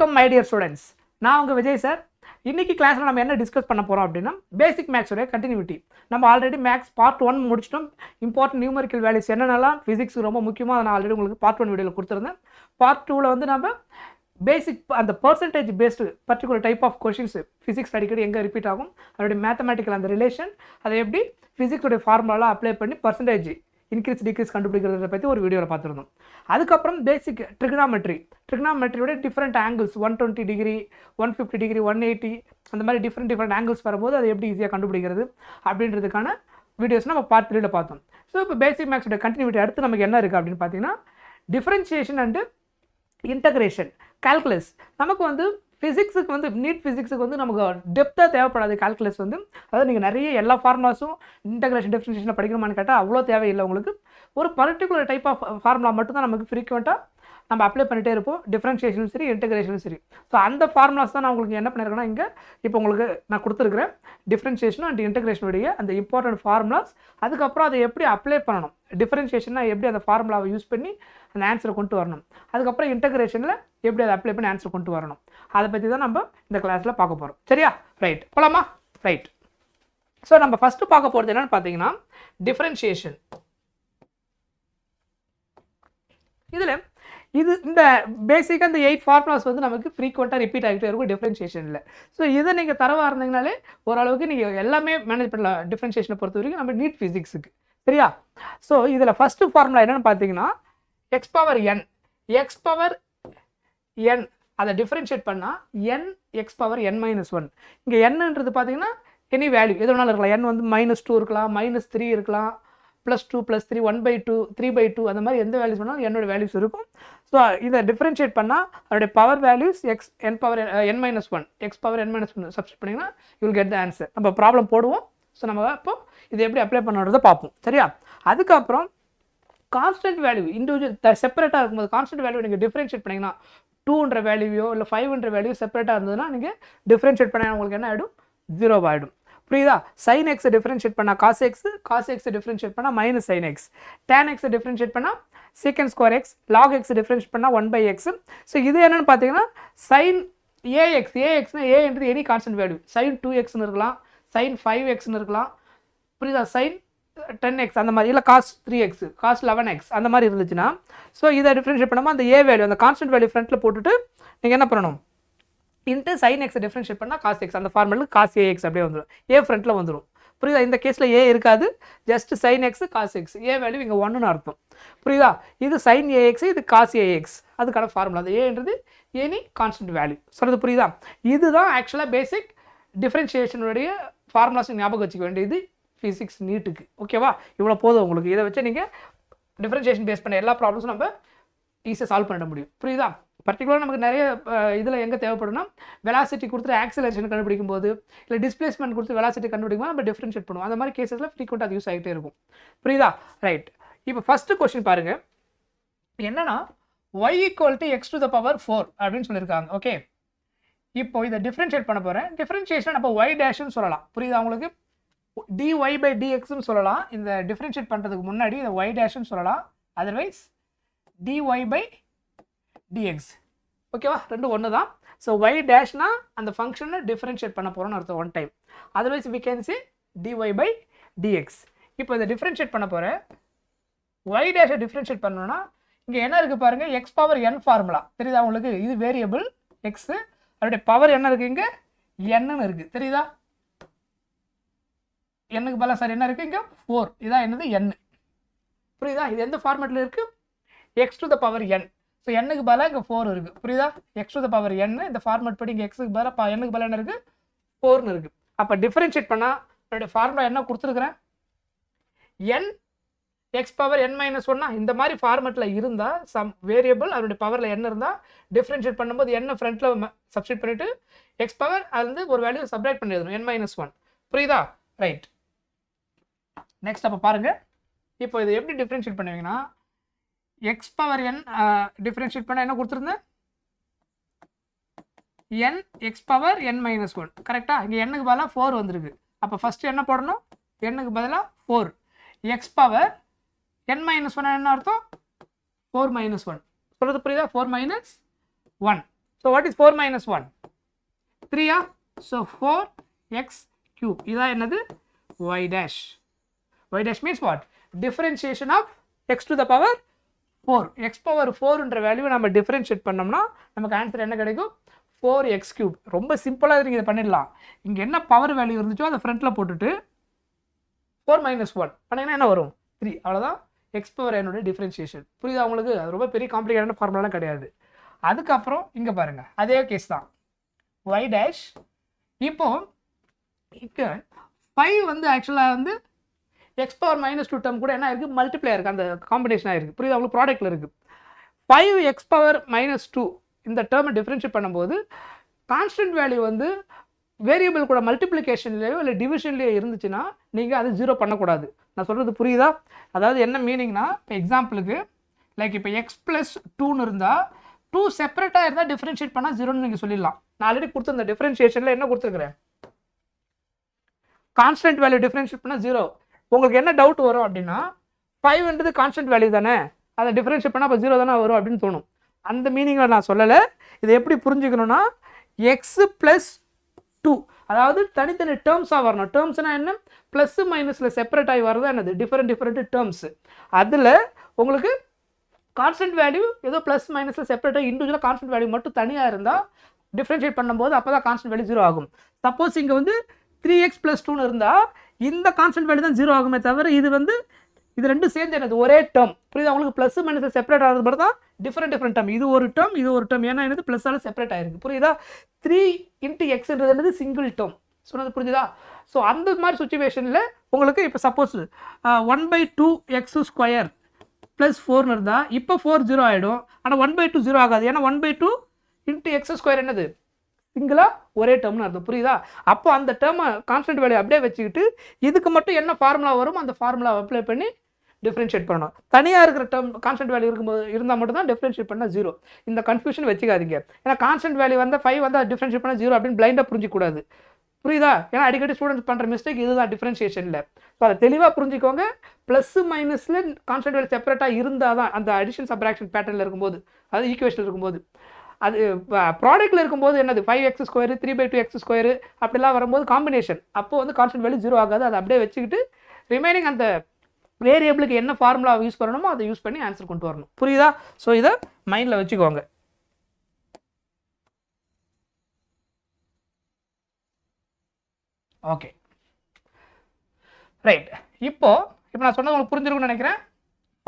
Welcome my dear students. நான் உங்கள் Vijay sir. இன்றைக்கி கிளாஸில் நம்ம என்ன டிஸ்கஸ் பண்ண போகிறோம் அப்படின்னா பேசிக் மேக்ஸோடைய கண்டினியூட்டி. நம்ம ஆல்ரெடி மேக்ஸ் பார்ட் 1 முடிச்சிட்டோம். இம்பார்ட்டன்ட் நியூமரிக்கல் வேல்யூஸ் என்னென்னலாம் ஃபிசிக்ஸ் ரொம்ப முக்கியமாக நான் ஆல்ரெடி உங்களுக்கு பார்ட் 1 வீடியோவில் கொடுத்துருந்தேன். பார்ட் 2ல் வந்து நம்ம பேசிக் அந்த percentage based particular type of questions physics அடிக்கடி எங்கே ரிப்பீட் ஆகும், அதோடைய மேத்தமேட்டிக்கல் அந்த ரிலேஷன், அதை எப்படி ஃபிசிக்ஸோடைய ஃபார்முலாலாம் அப்ளை பண்ணி பர்சன்டேஜ் இன்க்ரீஸ் டிக்ரீஸ் கண்டுபிடிக்கிறத பற்றி ஒரு வீடியோவில் பார்த்துருந்தோம். அதுக்கப்புறம் பேசிக் ட்ரிகனாமெட்ரியோட டிஃப்ரெண்ட் ஆங்கிள்ஸ் 120 டிகிரி 150 டிகிரி 180 அந்த மாதிரி டிஃப்ரெண்ட் ஆங்கிள்ஸ் வரும்போது அதை எப்படி ஈஸியாக கண்டுபிடிக்கிறது அப்படின்றதுக்கான வீடியோஸ் நம்ம பார்ட் 3ல பார்த்தோம். ஸோ இப்போ பேசிக் மேக்ஸோட கண்டினியூட்டி அடுத்து நமக்கு என்ன இருக்குது அப்படின்னு பார்த்தீங்கன்னா டிஃப்ரென்ஷியேஷன் அண்டு இன்டகிரேஷன் கால்குலஸ். நமக்கு வந்து ஃபிசிக்ஸுக்கு வந்து நீட் ஃபிசிக்ஸுக்கு வந்து நமக்கு டெப்த்தாக தேவைப்படாது. கால்குலஸ் வந்து அதாவது நீங்கள் நிறைய எல்லா ஃபார்முலாஸும் இன்டகிரேஷன் டிஃப்ரென்ஷியேஷனை படிக்கணுமான்னு கேட்டால் அவ்வளோ தேவையில்லை. உங்களுக்கு ஒரு பர்டிகுலர் டைப் ஆஃப் ஃபார்முலா மட்டும்தான் நமக்கு ஃப்ரீக்வெண்ட்டாக நம்ம அப்ளை பண்ணிகிட்டே இருப்போம், டிஃப்ரென்ஷியேஷனும் சரி இன்டகிரேஷனும் சரி. ஸோ அந்த ஃபார்முலாஸ் தான் நான் உங்களுக்கு என்ன பண்ணியிருக்கேன்னா இங்கே இப்போ உங்களுக்கு நான் கொடுத்துருக்கிறேன். டிஃப்ரென்ஷியேஷனும் அண்ட் இன்டகிரேஷனுடைய அந்த இம்பார்ட்டன்ட் ஃபார்முலாஸ், அதுக்கப்புறம் அதை எப்படி அப்ளை பண்ணணும், டிஃப்ரென்ஷியேஷனாக எப்படி அந்த ஃபார்முலாவை யூஸ் பண்ணி அந்த ஆன்சரை கொண்டு வரணும், அதுக்கப்புறம் இன்டகிரேஷனில் எப்படி அதை அப்ளை பண்ணி ஆன்சர் கொண்டு வரணும், அதை பற்றி தான் நம்ம இந்த கிளாஸில் பார்க்க போகிறோம். சரியா? ரைட், போலாமா? ரைட். ஸோ நம்ம ஃபஸ்ட்டு பார்க்க போகிறது என்னென்னு பார்த்தீங்கன்னா டிஃப்ரென்ஷியேஷன். இதில் இந்த பேசிக்காக இந்த 8 ஃபார்முலாஸ் வந்து நமக்கு ஃப்ரீக்வெண்ட்டாக ரிப்பீட் ஆகிட்டே இருக்கும் டிஃப்ரென்ஷியேஷனில். ஸோ இதை நீங்கள் தரவாக இருந்தீங்கனாலே ஓரளவுக்கு நீங்கள் எல்லாமே மேனேஜ் பண்ணலாம் டிஃப்ரென்ஷியேஷனை பொறுத்த வரைக்கும் நம்ம நீட் ஃபிசிக்ஸுக்கு. சரியா? ஸோ இதில் ஃபஸ்ட்டு ஃபார்முலா என்னென்னு பார்த்தீங்கன்னா எக்ஸ் பவர் என் அதை டிஃப்ரென்ஷியேட் பண்ணால் n எக்ஸ் பவர் n - 1. இங்கே என்னன்றது பார்த்தீங்கன்னா எனி வேல்யூ எது வேணாலும் இருக்கலாம். n வந்து -2 இருக்கலாம், -3 இருக்கலாம், +2 +3 1/2 3/2 அந்த மாதிரி எந்த வேல்யூஸ் வேணாலும் என்னோட வேல்யூஸ் இருக்கும். ஸோ இதை டிஃப்ரென்ஷியேட் பண்ணால் அதோடைய power values n power n - 1 x power n - 1 substitute பண்ணிங்கன்னா you will get the answer. நம்ம ப்ராப்ளம் போடுவோம். ஸோ நம்ம இப்போ இதை எப்படி அப்ளை பண்ணுறதை பார்ப்போம். சரியா? அதுக்கப்புறம் கான்ஸ்டன்ட் வேல்யூ இண்டிவிஜுவல் செப்பரேட்டாக இருக்கும்போது கான்ஸ்டன்ட் வேல்யூ நீங்கள் டிஃப்ரென்ஷியேட் பண்ணிங்கன்னா 2ன்ற வேல்யூவோ இல்லை 5ன்ற வேல்யூ செப்பரேட்டாக இருந்ததுன்னா நீங்கள் டிஃப்ரென்ஷியேட் பண்ண உங்களுக்கு என்ன ஆகிடும்? 0 ஆகிடும். புரியுதா? sin x டிஃப்ரென்ஷியேட் பண்ணால் cos x டிஃப்ரென்ஷியேட் பண்ணால் -sin x, tan x differentiate பண்ணால் sec² x, log x differentiate பண்ணால் 1/x. ஸோ இது என்னென்னு பார்த்தீங்கன்னா sin axனா a any constant value sin 2xன்னு இருக்கலாம், sin 5xன்னு இருக்கலாம். புரியுதா? sin 10x அந்த மாதிரி இல்லை cos 3x cos 11x அந்த மாதிரி இருந்துச்சுன்னா ஸோ இதை டிஃப்ரென்ஷியேட் பண்ணாமல் அந்த a வேல்யூ அந்த கான்ஸ்டன்ட் வேல்யூ ஃப்ரண்ட்டில் போட்டுட்டு நீங்கள் என்ன பண்ணணும்? இன்ட்டு sin x டிஃப்ரென்ஷியேட் பண்ணால் cos x அந்த ஃபார்முலுக்கு cos ax அப்படியே வந்துடும், a ஃப்ரண்ட்டில் வந்துடும். புரியுதா? இந்த கேஸில் a இருக்காது, just sin x cos x, a value இங்கே 1ன்னு அர்த்தம். புரியுதா? இது sin ax, இது cos ax, அதுக்கான ஃபார்முலா. அது ஏன்றது எனி கான்ஸ்டன்ட் வேல்யூ. சொல்கிறது புரியுதா? இதுதான் ஆக்சுவலாக பேசிக் டிஃப்ரென்ஷியேஷனுடைய ஃபார்முலாஸ் ஞாபகம் வச்சுக்க வேண்டியது ஃபிசிக்ஸ் நீட்டுக்கு. ஓகேவா? இவ்வளோ போதும் உங்களுக்கு. இதை வச்சு நீங்கள் டிஃப்ரென்ஷியேஷன் பேஸ் பண்ண எல்லா ப்ராப்ளம்ஸும் நம்ம ஈஸியாக சால்வ் பண்ண முடியும். புரியுதா? பர்டிகுலராக நமக்கு நிறைய இதில் எங்கே தேவைப்படும்னா வெலாசிட்டி கொடுத்துட்டு ஆக்சிலரேஷன் கண்டுபிடிக்கும் போது இல்லை டிஸ்பிளேஸ்மெண்ட் கொடுத்து வெலாசிட்டி கண்டுபிடிக்கும் போது நம்ம டிஃப்ரென்ஷியேட் பண்ணுவோம். அந்த மாதிரி கேஸஸில் ஃப்ரீக்வெண்ட்டாக அது யூஸ் ஆகிட்டே இருக்கும். புரியுதா? ரைட். இப்போ ஃபஸ்ட்டு கொஸ்டின் பாருங்கள். என்னன்னா y = x⁴ அப்படின்னு சொல்லியிருக்காங்க. ஓகே, இப்போ இதை டிஃப்ரென்ஷியேட் பண்ண போகிறேன். டிஃப்ரென்ஷியேஷன் நம்ம y டேஷ்னு சொல்லலாம். புரியுதா உங்களுக்கு? dy/dxன்னு சொல்லலாம். இந்த டிஃப்ரென்ஷியேட் பண்ணுறதுக்கு முன்னாடி இதை y டேஷ்னு சொல்லலாம், அதர்வைஸ் dy/dx. ஓகேவா? ரெண்டும் ஒன்று தான். ஸோ y டேஷ்னா அந்த ஃபங்க்ஷனை டிஃப்ரென்ஷியேட் பண்ண போகிறோம்னு அர்த்தம் one time, otherwise we can say dy/dx. இப்போ இதை டிஃப்ரென்ஷியேட் பண்ண போகிறேன். y டேஷை டிஃப்ரென்ஷியேட் பண்ணணும்னா இங்கே என்ன இருக்குது பாருங்கள், எக்ஸ் பவர் n ஃபார்முலா தெரியுதா உங்களுக்கு? இது வேரியபிள் எக்ஸு, அதோடைய பவர் என்ன இருக்குது? இங்கே என்னன்னு இருக்குது. தெரியுதா? என்னுக்கு பதிலாக சார் என்ன இருக்குது? இங்கே 4. இதான் என்னது? n. புரியுதா? இது எந்த ஃபார்மேட்டில் இருக்குது? x⁴n. ஸோ என்னுக்கு பதிலாக இங்கே 4 இருக்குது. புரியுதா? x⁴n இந்த ஃபார்மேட் படி இங்கே எக்ஸுக்கு பதிலாக என்னுக்கு பதிலாக என்ன இருக்குது? 4ன்னு இருக்குது. அப்போ டிஃப்ரென்ஷியேட் பண்ணால் என்னுடைய ஃபார்முலா என்ன கொடுத்துருக்குறேன்? n x power n - 1. இந்த மாதிரி ஃபார்மேட்டில் இருந்தால் சம் வேரியபிள் அதனுடைய பவரில் என்ன இருந்தால் டிஃப்ரென்ஷியேட் பண்ணும்போது என்ன ஃப்ரண்ட்டில் சப்ஸ்டிட் பண்ணிவிட்டு எக்ஸ் பவர் அது வந்து ஒரு வேல்யூ சப்ராக்ட் பண்ணி எழுதணும், n - 1. புரியுதா? ரைட். நெக்ஸ்ட் அப்போ பாருங்கள். இப்போ இதை எப்படி டிஃப்ரென்ஷியேட் பண்ணுவீங்கன்னா எக்ஸ் பவர் n டிஃப்ரென்ஷியேட் பண்ண என்ன கொடுத்துருந்தேன்? n x power n - 1. கரெக்டாக? இங்கே என்னுக்கு பதிலாக 4 வந்துருக்கு. அப்போ ஃபஸ்ட்டு என்ன போடணும்? என்னுக்கு பதிலாக 4. எக்ஸ் பவர் n - 1 என்ன அர்த்தம்? 4 - 1. சொல்கிறது புரியுதா? 4 - 1. So what is 4 minus 1? 3. So 4x cube. இதான் என்னது? y dash. Y dash means what? Differentiation of x to the power 4. x power 4ன்ற value நம்ம டிஃபரன்ஷியேட் பண்ணோம்னா நமக்கு ஆன்சர் என்ன கிடைக்கும்? 4x cube. ரொம்ப சிம்பிளாக நீங்கள் இதை பண்ணிடலாம். இங்கே என்ன பவர் வேல்யூ இருந்துச்சோ அதை ஃப்ரண்ட்டில் போட்டுட்டு 4 minus 1 பண்ணிங்கன்னா என்ன வரும்? 3. அவ்வளோதான் எக்ஸ் பவர் என்னோட டிஃப்ரென்ஷியேஷன். புரியுதா உங்களுக்கு? அது ரொம்ப பெரிய காம்ப்ளிகேட்டான ஃபார்முலாலாம் கிடையாது. அதுக்கப்புறம் இங்கே பாருங்கள், அதே கேஸ் தான் y டேஷ். இப்போ இங்கே 5 வந்து ஆக்சுவலாக வந்து எக்ஸ் பவர் -2 டேர்ம் கூட என்ன இருக்குது? மல்டிப்ளை இருக்குது, அந்த காம்பினேஷனாக இருக்குது. புரியுதா உங்களுக்கு? ப்ராடக்ட்டில் இருக்குது. 5x பவர் -2 இந்த டேர்மை டிஃப்ரென்ஷியேட் பண்ணும்போது கான்ஸ்டன்ட் வேல்யூ வந்து வேரியபிள் கூட மல்டிப்ளிகேஷன்லேயோ இல்லை டிவிஷன்லேயோ இருந்துச்சுன்னா நீங்கள் அது 0 பண்ணக்கூடாது. நான் சொல்கிறது புரியுதா? அதாவது என்ன மீனிங்னா, இப்போ எக்ஸாம்பிளுக்கு லைக் இப்போ x + 2ன்னு இருந்தால் 2 செப்பரேட்டாக இருந்தால் டிஃப்ரென்ஷியேட் பண்ணால் 0ன்னு நீங்கள் சொல்லிடலாம். நான் ஆல்ரெடி கொடுத்துருந்த டிஃப்ரென்ஷியேஷனில் என்ன கொடுத்துருக்குறேன்? கான்ஸ்டன்ட் வேல்யூ டிஃப்ரென்ஷியேட் பண்ணால் 0. உங்களுக்கு என்ன டவுட் வரும் அப்படின்னா, 5ன்றது கான்ஸ்டன்ட் வேல்யூ தானே, அதை டிஃப்ரென்ஷியேட் பண்ணால் அப்போ 0 தானே வரும் அப்படின்னு தோணும். அந்த மீனிங்கில் நான் சொல்லலை. இதை எப்படி புரிஞ்சுக்கணும்னா, x + 2 அதாவது தனித்தனி டேர்ம்ஸாக வரணும். டேர்ம்ஸ்னால் என்ன? ப்ளஸ் மைனஸில் செப்பரேட் ஆகி வரதான் என்னது? Different terms. அதில் உங்களுக்கு கான்ஸ்டன்ட் வேல்யூ ஏதோ ப்ளஸ் மைனஸில் செப்பரேட்டாக இண்டிவிஜுவலாக கான்ஸ்டன்ட் வேல்யூ மட்டும் தனியாக இருந்தால் டிஃப்ரென்ஷியேட் பண்ணும்போது அப்போ தான் கான்ஸ்டன்ட் வேல்யூ 0 ஆகும். சப்போஸ் இங்கே வந்து 3x + 2ன்னு இருந்தால் இந்த கான்ஸ்டன்ட் வேல்யூ தான் 0 ஆகுமே தவிர இது வந்து இது ரெண்டும் சேர்ந்து என்னது? ஒரே டேர்ம். புரியுது உங்களுக்கு? ப்ளஸ் மைனஸ் செப்பரேட் ஆகிறது மட்டும் தான் டிஃப்ரெண்ட் டேர்ம். இது ஒரு டேர்ம், இது ஒரு டேர்ம். ஏன்னா என்னது? ப்ளஸ்ஸால் செப்பரேட் ஆயிருக்கு. புரியுதா? 3 × xன்றது என்னது? Single term. சொன்னது புரிஞ்சுதா? ஸோ அந்த மாதிரி சுச்சுவேஷனில் உங்களுக்கு இப்போ சப்போஸ் 1/2x² + 4ன்னு இருந்தால் இப்போ 4 0 ஆகிடும். ஆனால் 1/2 0 ஆகாது. ஏன்னா 1/2 × x² என்னது? சிங்கிளாக ஒரே டேர்ம்னு அர்த்தம். புரியுதா? அப்போ அந்த டேர்மை கான்ஸ்டன்ட் வேல்யூ அப்படியே வச்சுக்கிட்டு இதுக்கு மட்டும் என்ன ஃபார்முலா வரும் அந்த ஃபார்முலாவை அப்ளை பண்ணி டிஃப்ரென்ஷியேட் பண்ணணும். தனியாக இருக்கிற டேர்ம் கான்ஸ்டன்ட் வேல்யூ இருக்கும்போது இருந்தால் மட்டும் தான் டிஃப்ரென்ஷியேட் பண்ணால் 0. இந்த கன்ஃபியூஷன் வச்சுக்காதீங்க. ஏன்னா கான்ஸ்டன்ட் வேல்யூ வந்து 5 வந்து டிஃப்ரென்ஷியேட் பண்ணால் 0 அப்படின்னு பிளைண்டாக புரிஞ்சிக்கூடாது. புரியுதா? ஏன்னா அடிக்கடி ஸ்டூடெண்ட்ஸ் பண்ணுற மிஸ்டேக் இதுதான் டிஃப்ரென்ஷியேஷனில். ஸோ அதை தெளிவாக புரிஞ்சுக்கோங்க. ப்ளஸ் மைனஸில் கான்ஸ்டன்ட் வேல்யூ செப்பரேட்டாக இருந்தால் தான் அந்த அடிஷன் சப்ராக்ஷன் பேட்டர்னில் இருக்கும்போது, அது ஈக்குவேஷனில் இருக்கும்போது, அது ப்ராடக்ட்டில் இருக்கும்போது என்னது? 5x² 3/2x² அப்படிலாம் வரும்போது காம்பினேஷன் அப்போ வந்து கான்ஸ்டன்ட் வேல்யூ 0 ஆகாது. அதை அப்படியே வச்சுக்கிட்டு ரிமைனிங் அந்த வேரியபிளுக்கு என்ன ஃபார்முலா யூஸ் பண்ணணுமோ அதை யூஸ் பண்ணி ஆன்சர் கொண்டு வரணும். புரியுதா? ஸோ இதை மைண்டில் வச்சுக்கோங்க. Okay right. இப்போ நான் சொன்னது உங்களுக்கு புரிஞ்சிருக்கும்னு நினைக்கிறேன்.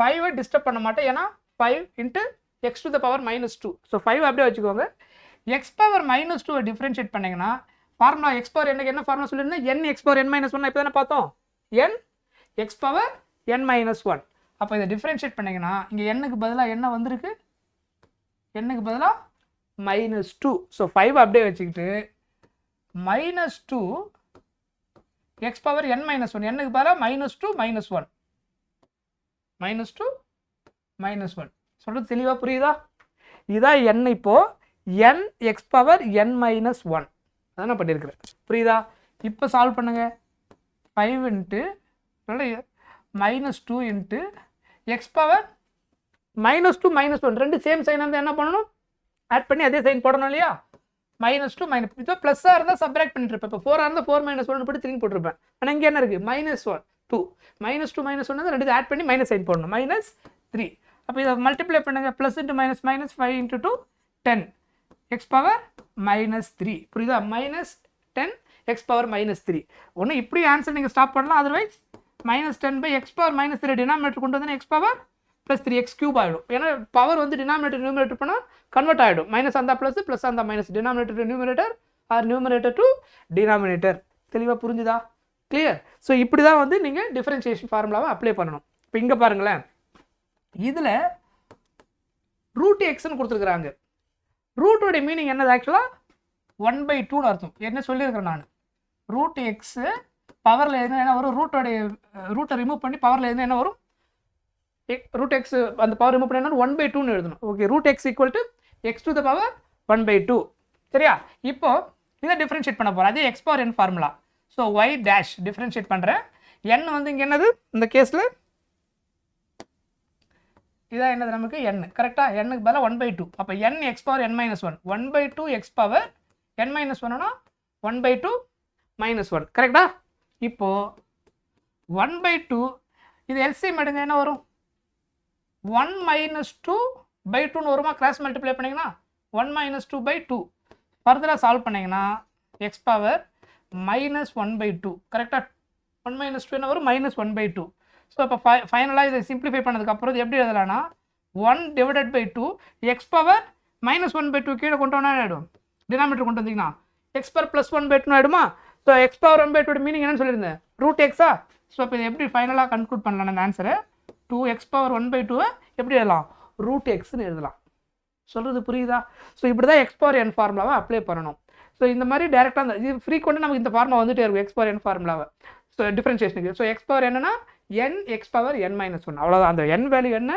5 டிஸ்டர்ப் பண்ண மாட்டேன். ஏன்னா 5 × x to the power -2. So 5 அப்படியே வச்சுக்கோங்க. x power -2 டிஃப்ரென்ஷியேட் பண்ணிங்கன்னா ஃபார்முலா x பவர் என்ன ஃபார்முலா சொல்லியிருந்தேன்? n x power n - 1 இப்போ தானே பார்த்தோம். n x power n - 1. அப்போ இதை டிஃப்ரென்ஷியேட் பண்ணிங்கன்னா இங்கே n-க்கு பதிலாக என்ன வந்திருக்கு? n-க்கு பதிலாக -2. ஸோ 5 அப்படியே வச்சுக்கிட்டு -2 x power n - 1 n-க்கு பதிலாக -2 -1 -2 -1. சொல்கிறது தெளிவாக புரியுதா? இதான் n. இப்போது n x power n - 1 அதான் நான் பண்ணியிருக்கிறேன். புரியுதா? இப்போ சால்வ் பண்ணுங்க. 5 × -2 × x power -2 -1 ரெண்டு சேம் சைன் வந்து என்ன பண்ணணும்? ஆட் பண்ணி அதே சைன் போடணும் இல்லையா? -2 இப்போ ப்ளஸ்ஸாக இருந்தால் சப்ராக்ட் பண்ணிட்டு இருப்பேன். இப்போ 4 இருந்தால் 4 - 1 போட்டு 3 போட்டிருப்பேன். ஆனால் இங்கே என்ன இருக்குது? -1 2 -2 -1 ரெண்டு ஆட் பண்ணி மைனஸ் சைன் போடணும். -3. அப்போ இதை மல்டிப்ளை பண்ணுங்க. Plus × -, -5 × 2 10 x power -3. புரியுதா? -10 x power -3. ஒன்று இப்படி ஆன்சர் நீங்கள் ஸ்டாப் பண்ணலாம். அதர்வைஸ் -10/x power -3 டினாமினேட்டர் கொண்டு வந்து x power +3 x³ ஆகிடும். ஏன்னா பவர் வந்து டினாமினேட்டர் நியூமரேட்டர் பண்ணால் கன்வெர்ட் ஆகிடும். மைனஸ் அந்த ப்ளஸ் ப்ளஸ் அந்த minus, denominator to numerator or numerator to denominator. தெளிவாக புரிஞ்சுதா? கிளியர்? ஸோ இப்படி தான் வந்து நீங்கள் டிஃபரன்ஷியேஷன் ஃபார்முலாவை அப்ளை பண்ணணும். இப்போ இங்கே பாருங்களேன், இதில் √x கொடுத்துருக்குறாங்க. ரூட்டோடைய மீனிங் என்னது? ஆக்சுவலாக 1/2ன்னு அர்த்தம். என்ன சொல்லியிருக்கிறேன் நான்? √x பவரில் என்ன வரும்? ரூட்டை ரிமூவ் பண்ணி பவரில் என்ன வரும்? √x அந்த பவர் ரிமூவ் பண்ணி 1/2ன்னு எழுதணும். Okay, √x = x to the power 1/2. சரியா? இப்போ இதை டிஃப்ரென்ஷியேட் பண்ண போகிறோம். அதே x power n formula. So y dash differentiate பண்ணுறேன். n வந்து இங்கே என்னது? இந்த கேஸில் இதான் என்னது நமக்கு n கரெக்டாக n பதிலாக 1/2 அப்போ n x power n minus 1 1/2 x power n minus 1னா 1/2 minus 1 கரெக்டா இப்போ 1/2 இது LCM எடுங்க என்ன வரும் 1 minus 2/2 வருமா கிராஸ் மல்டிப்ளை பண்ணிங்கன்னா 1 minus 2/2 ஃபர்தராக சால்வ் பண்ணிங்கன்னா x பவர் minus 1/2 கரெக்டாக 1 minus 2 என்ன வரும் minus 1/2 ஸோ இப்போ ஃபைனலாக இதை சிம்பிளிஃபை பண்ணதுக்கப்புறம் இது எப்படி எழுதலாம்னா 1/2 எக்ஸ் பவர் -1/2 கீழே கொண்டு வந்தா ஆகிடும் டினாமினேட்டர் கொண்டு வந்தீங்கன்னா எக்ஸ் பவர் +1/2 ஆகிடுமா ஸோ எக்ஸ் பவர் 1/2 மீனிங் என்னன்னு சொல்லியிருந்தேன் ரூட் எக்ஸா ஸோ இப்போ இதை எப்படி ஃபைனலாக கன்க்ளூட் பண்ணலாம் அந்த ஆன்சரை 2x பவர் 1/2 எப்படி எழுதலாம் ரூட் எக்ஸ்ன்னு எழுதலாம் சொல்கிறது புரியுதா ஸோ இப்படி தான் எக்ஸ் பவர் n ஃபார்முலாவை அப்ளை பண்ணணும் ஸோ இந்த மாதிரி டேரெக்டாக அந்த இது ஃப்ரீக்வெண்ட்டாக நமக்கு இந்த ஃபார்முலா வந்துட்டே இருக்கும் எக்ஸ் பவர் n ஃபார்முலாவை ஸோ டிஃப்ரென்ஷியேஷனுக்கு ஸோ எக்ஸ் பவர் என்னன்னா n எக்ஸ் பவர் n - 1 அவ்வளோதான் அந்த n வேல்யூ என்ன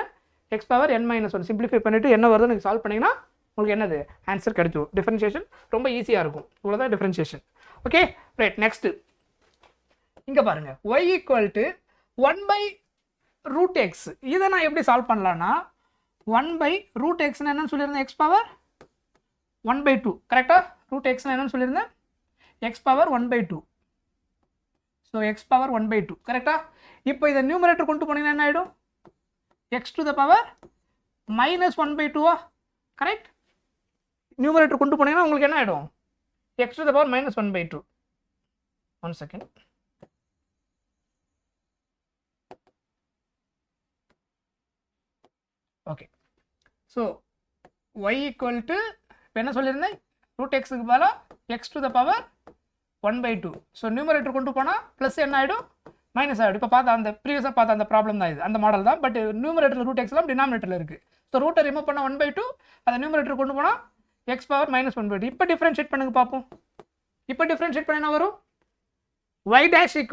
எக்ஸ் பவர் n - 1 சிம்பிளிஃபை பண்ணிவிட்டு என்ன வருதுன்னு நீங்கள் சால்வ் பண்ணிங்கன்னா உங்களுக்கு என்னது ஆன்சர் கிடைச்சிடும் டிஃப்ரென்ஷியேஷன் ரொம்ப ஈஸியாக இருக்கும் இவ்வளோதான் டிஃப்ரென்ஷியேஷன் ஓகே ரைட் நெக்ஸ்ட்டு இங்கே பாருங்கள் y = 1/√x இதை நான் எப்படி சால்வ் பண்ணலான்னா 1/√x என்னன்னு சொல்லியிருந்தேன் எக்ஸ் பவர் 1/2 கரெக்டாக √x என்னன்னு சொல்லியிருந்தேன் X power 1/2 so x power 1/2 கரெக்டாக இப்போ இதை நியூமரேட்டர் கொண்டு போனீங்கன்னா என்ன ஆகிடும் X to the power -1/2 correct numerator கொண்டு போனீங்கன்னா உங்களுக்கு என்ன ஆகிடும் X to the power -1/2 1 second okay so y = என்ன சொல்லியிருந்தேன் √x பதிலாக X to the power 1/2 so numerator கொண்டு போனால் ப்ளஸ் என்ன ஆகிடும் மைனஸ் ஆகிடும் இப்போ பார்த்தா அந்த ப்ரீவியஸாக பார்த்த அந்த ப்ராப்ளம் தான் இது அந்த மாடல் தான் பட் நியூமரேட்டர் √x டினாமினேட்டரில் இருக்குது ஸோ ரூட்டை ரிமூவ் பண்ணால் 1/2 அதை நியூமரேட்டர் கொண்டு போனால் எக்ஸ் பவர் -1/2 இப்போ டிஃப்ரென்ஷியேட் பண்ணுங்க பார்ப்போம் இப்போ டிஃப்ரென்ஷியேட் பண்ண என்ன வரும் y dash =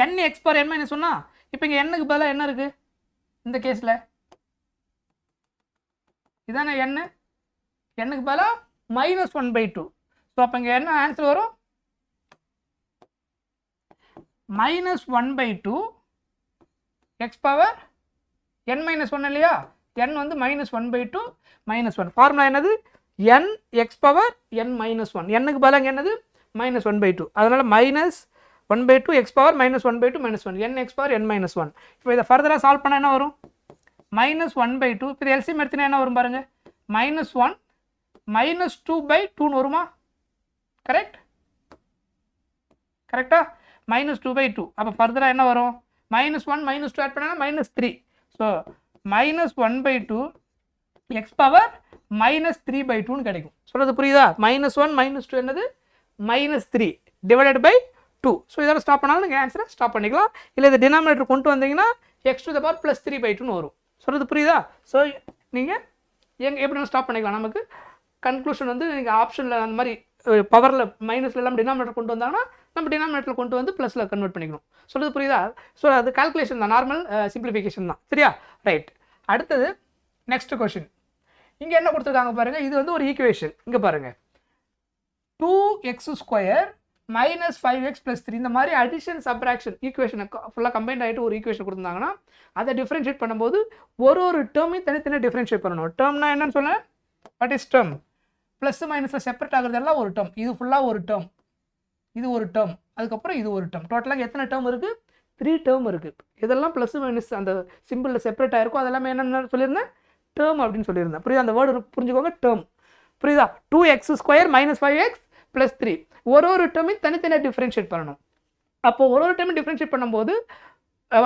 n x power n - 1 இப்போ இங்கே n க்கு பதிலாக என்ன இருக்குது இந்த கேஸில் இதானே n க்கு பதிலாக -1/2 ஸோ அப்போ இங்கே என்ன ஆன்சர் வரும் -1/2 எக்ஸ் பவர் n - 1 இல்லையா n வந்து -1/2 -1 ஃபார்முலா என்னது n x power n - 1 n க்கு பதிலாக என்னது -1/2 அதனால் -1/2 X power -1/2 -1 n x power n - 1 இப்போ இதை ஃபர்தராக சால்வ் பண்ணால் என்ன வரும் -1/2 இப்போ எல்சிஎம் எடுத்தினா என்ன வரும் பாருங்கள் -1 -2/2 வருமா கரெக்ட் கரெக்டா -2/2 அப்போ ஃபர்தராக என்ன வரும் -1 -2 ஆட் பண்ணால் -3 ஸோ -1/2 எக்ஸ் பவர் -3/2ன்னு கிடைக்கும் சொல்கிறது புரியுதா -1 -2 என்னது -3 /2 ஸோ இதோட ஸ்டாப் பண்ணாலும் நீங்கள் ஆன்சரை ஸ்டாப் பண்ணிக்கலாம் இல்லை இந்த டினாமினேட்டர் கொண்டு வந்தீங்கன்னா எக்ஸ் டு த பவர் +3/2ன்னு வரும் சொல்கிறது புரியுதா ஸோ நீங்கள் எப்படி ஸ்டாப் பண்ணிக்கலாம் நமக்கு கன்க்ளூஷன் வந்து நீங்கள் ஆப்ஷனில் அந்த மாதிரி பவரில் மைனஸில் எல்லாம் டினாமினேட்டர் கொண்டு வந்தாங்கன்னா நம்ம டினாமினேட்டர் கொண்டு வந்து ப்ளஸில் கன்வெர்ட் பண்ணிக்கணும் சொல்கிறது புரியுதா ஸோ அது கால்குலேஷன் தான் நார்மல் சிம்பிளிஃபிகேஷன் தான் சரியா ரைட் அடுத்தது நெக்ஸ்ட் கொஷின் இங்கே என்ன கொடுத்துருக்காங்க பாருங்கள் இது வந்து ஒரு ஈக்குவேஷன் இங்கே பாருங்கள் 2x² -5x + 3 இந்த மாதிரி அடிஷன் சப்ராக்ஷன் ஈக்குவேஷனை ஃபுல்லாக கம்பைண்ட் ஆகிட்டு ஒரு ஈக்குவேஷன் கொடுத்தாங்கன்னா அதை டிஃப்ரென்ஷியேட் பண்ணும்போது ஒரு டேர்மையும் தனித்தனியாக டிஃப்ரென்ஷியேட் பண்ணணும் டேர்ம்னா என்னன்னு சொன்னேன் வாட் இஸ் டேர்ம் ப்ளஸ் மைனஸில் செப்பரேட் ஆகுறதெல்லாம் ஒரு டேர்ம் இது ஃபுல்லாக ஒரு டேர்ம் இது ஒரு டேர்ம் அதுக்கப்புறம் இது ஒரு டேர்ம் டோட்டலாக எத்தனை டேர்ம் இருக்குது 3 டேர்ம் இருக்குது இதெல்லாம் ப்ளஸ் மைனஸ் அந்த சிம்பிளில் செப்பரேட் ஆகிருக்கும் அதெல்லாமே என்னென்ன சொல்லியிருந்தேன் டேர்ம் அப்படின்னு சொல்லியிருந்தேன் புரியுதா அந்த வேர்டு புரிஞ்சுக்கோங்க டேர்ம் புரியுதா 2x² -5x + 3 ஒரு டேர்மையும் தனித்தனியாக டிஃப்ரென்ஷியேட் பண்ணணும் அப்போ ஒரு டைமும் டிஃப்ரென்ஷியேட் பண்ணும்போது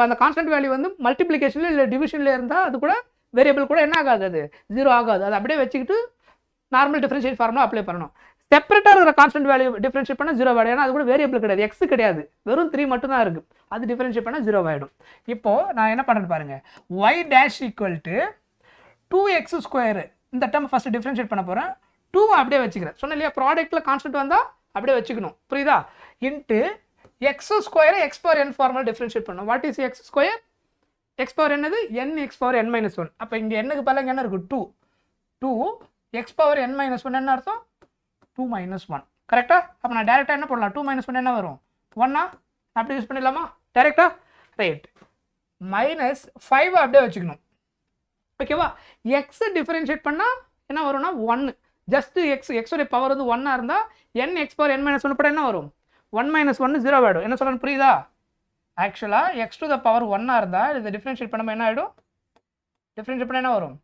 அந்த கான்ஸ்டன்ட் வேல்யூ வந்து மல்டிப்ளிகேஷனில் இல்லை டிவிஷனில் இருந்தால் அது கூட வேரியபிள் கூட என்ன ஆகாது அது 0 ஆகாது அது அப்படியே வச்சுக்கிட்டு நார்மல் டிஃப்ரென்ஷியேட் ஃபார்முலா அப்ளை பண்ணணும் செப்பரேட்டாக இருக்கிற கான்ஸ்டன்ட் வேல்யூ டிஃப்ரென்ஷியேட் பண்ணால் 0 ஆகிடும் ஏன்னா அது கூட வேரியபிள் கிடையாது எக்ஸ் கிடையாது வெறும் 3 மட்டும் தான் இருக்குது அது டிஃப்ரென்ஷியேட் பண்ணால் 0 ஆகிடும் இப்போது நான் என்ன பண்ணுறேன் பாருங்கள் y dash = 2x² இந்த டேர்ம் ஃபஸ்ட்டு டிஃப்ரென்ஷியேட் பண்ண போகிறேன் 2 அப்படியே வச்சுக்கிறேன் சொன்னேன் இல்லையா ப்ராடக்ட்டில் கான்ஸ்டன்ட் வந்தால் அப்படியே வச்சுக்கணும் புரியுதா into x² x power n differentiate டிஃப்ரென்ஷியேட் பண்ணணும் what is x² x power என்னது n x பவர் n - 1 அப்போ இங்கே என்னக்கு பதிலாக என்ன இருக்குது 2 x பவர் n - 1 என்ன அர்த்தம் 2 - 1 கரெக்டாக அப்போ நான் டேரெக்டாக என்ன பண்ணலாம் 2 - 1 என்ன வரும் 1 அப்படி யூஸ் பண்ணிடலாமா டேரெக்டாக ரைட் -5 அப்படியே வச்சுக்கணும் ஓகேவா? எக்ஸை டிஃபரன்ஷியேட் பண்ணால் என்ன வரும்னா 1. ஜஸ்ட் எக்ஸோடைய பவர் வந்து 1 இருந்தால் n x power n minus 1 படம் என்ன வரும்? 1 மைனஸ் 1 0 ஆகிடும். என்ன சொல்லணும் புரியுதா? ஆக்சுவலாக x டு த பவர் 1 இருந்தால் இதை டிஃபரன்ஷியேட் பண்ணும்போது என்ன ஆகிடும்? டிஃபரன்ஷியேட் பண்ண என்ன வரும்?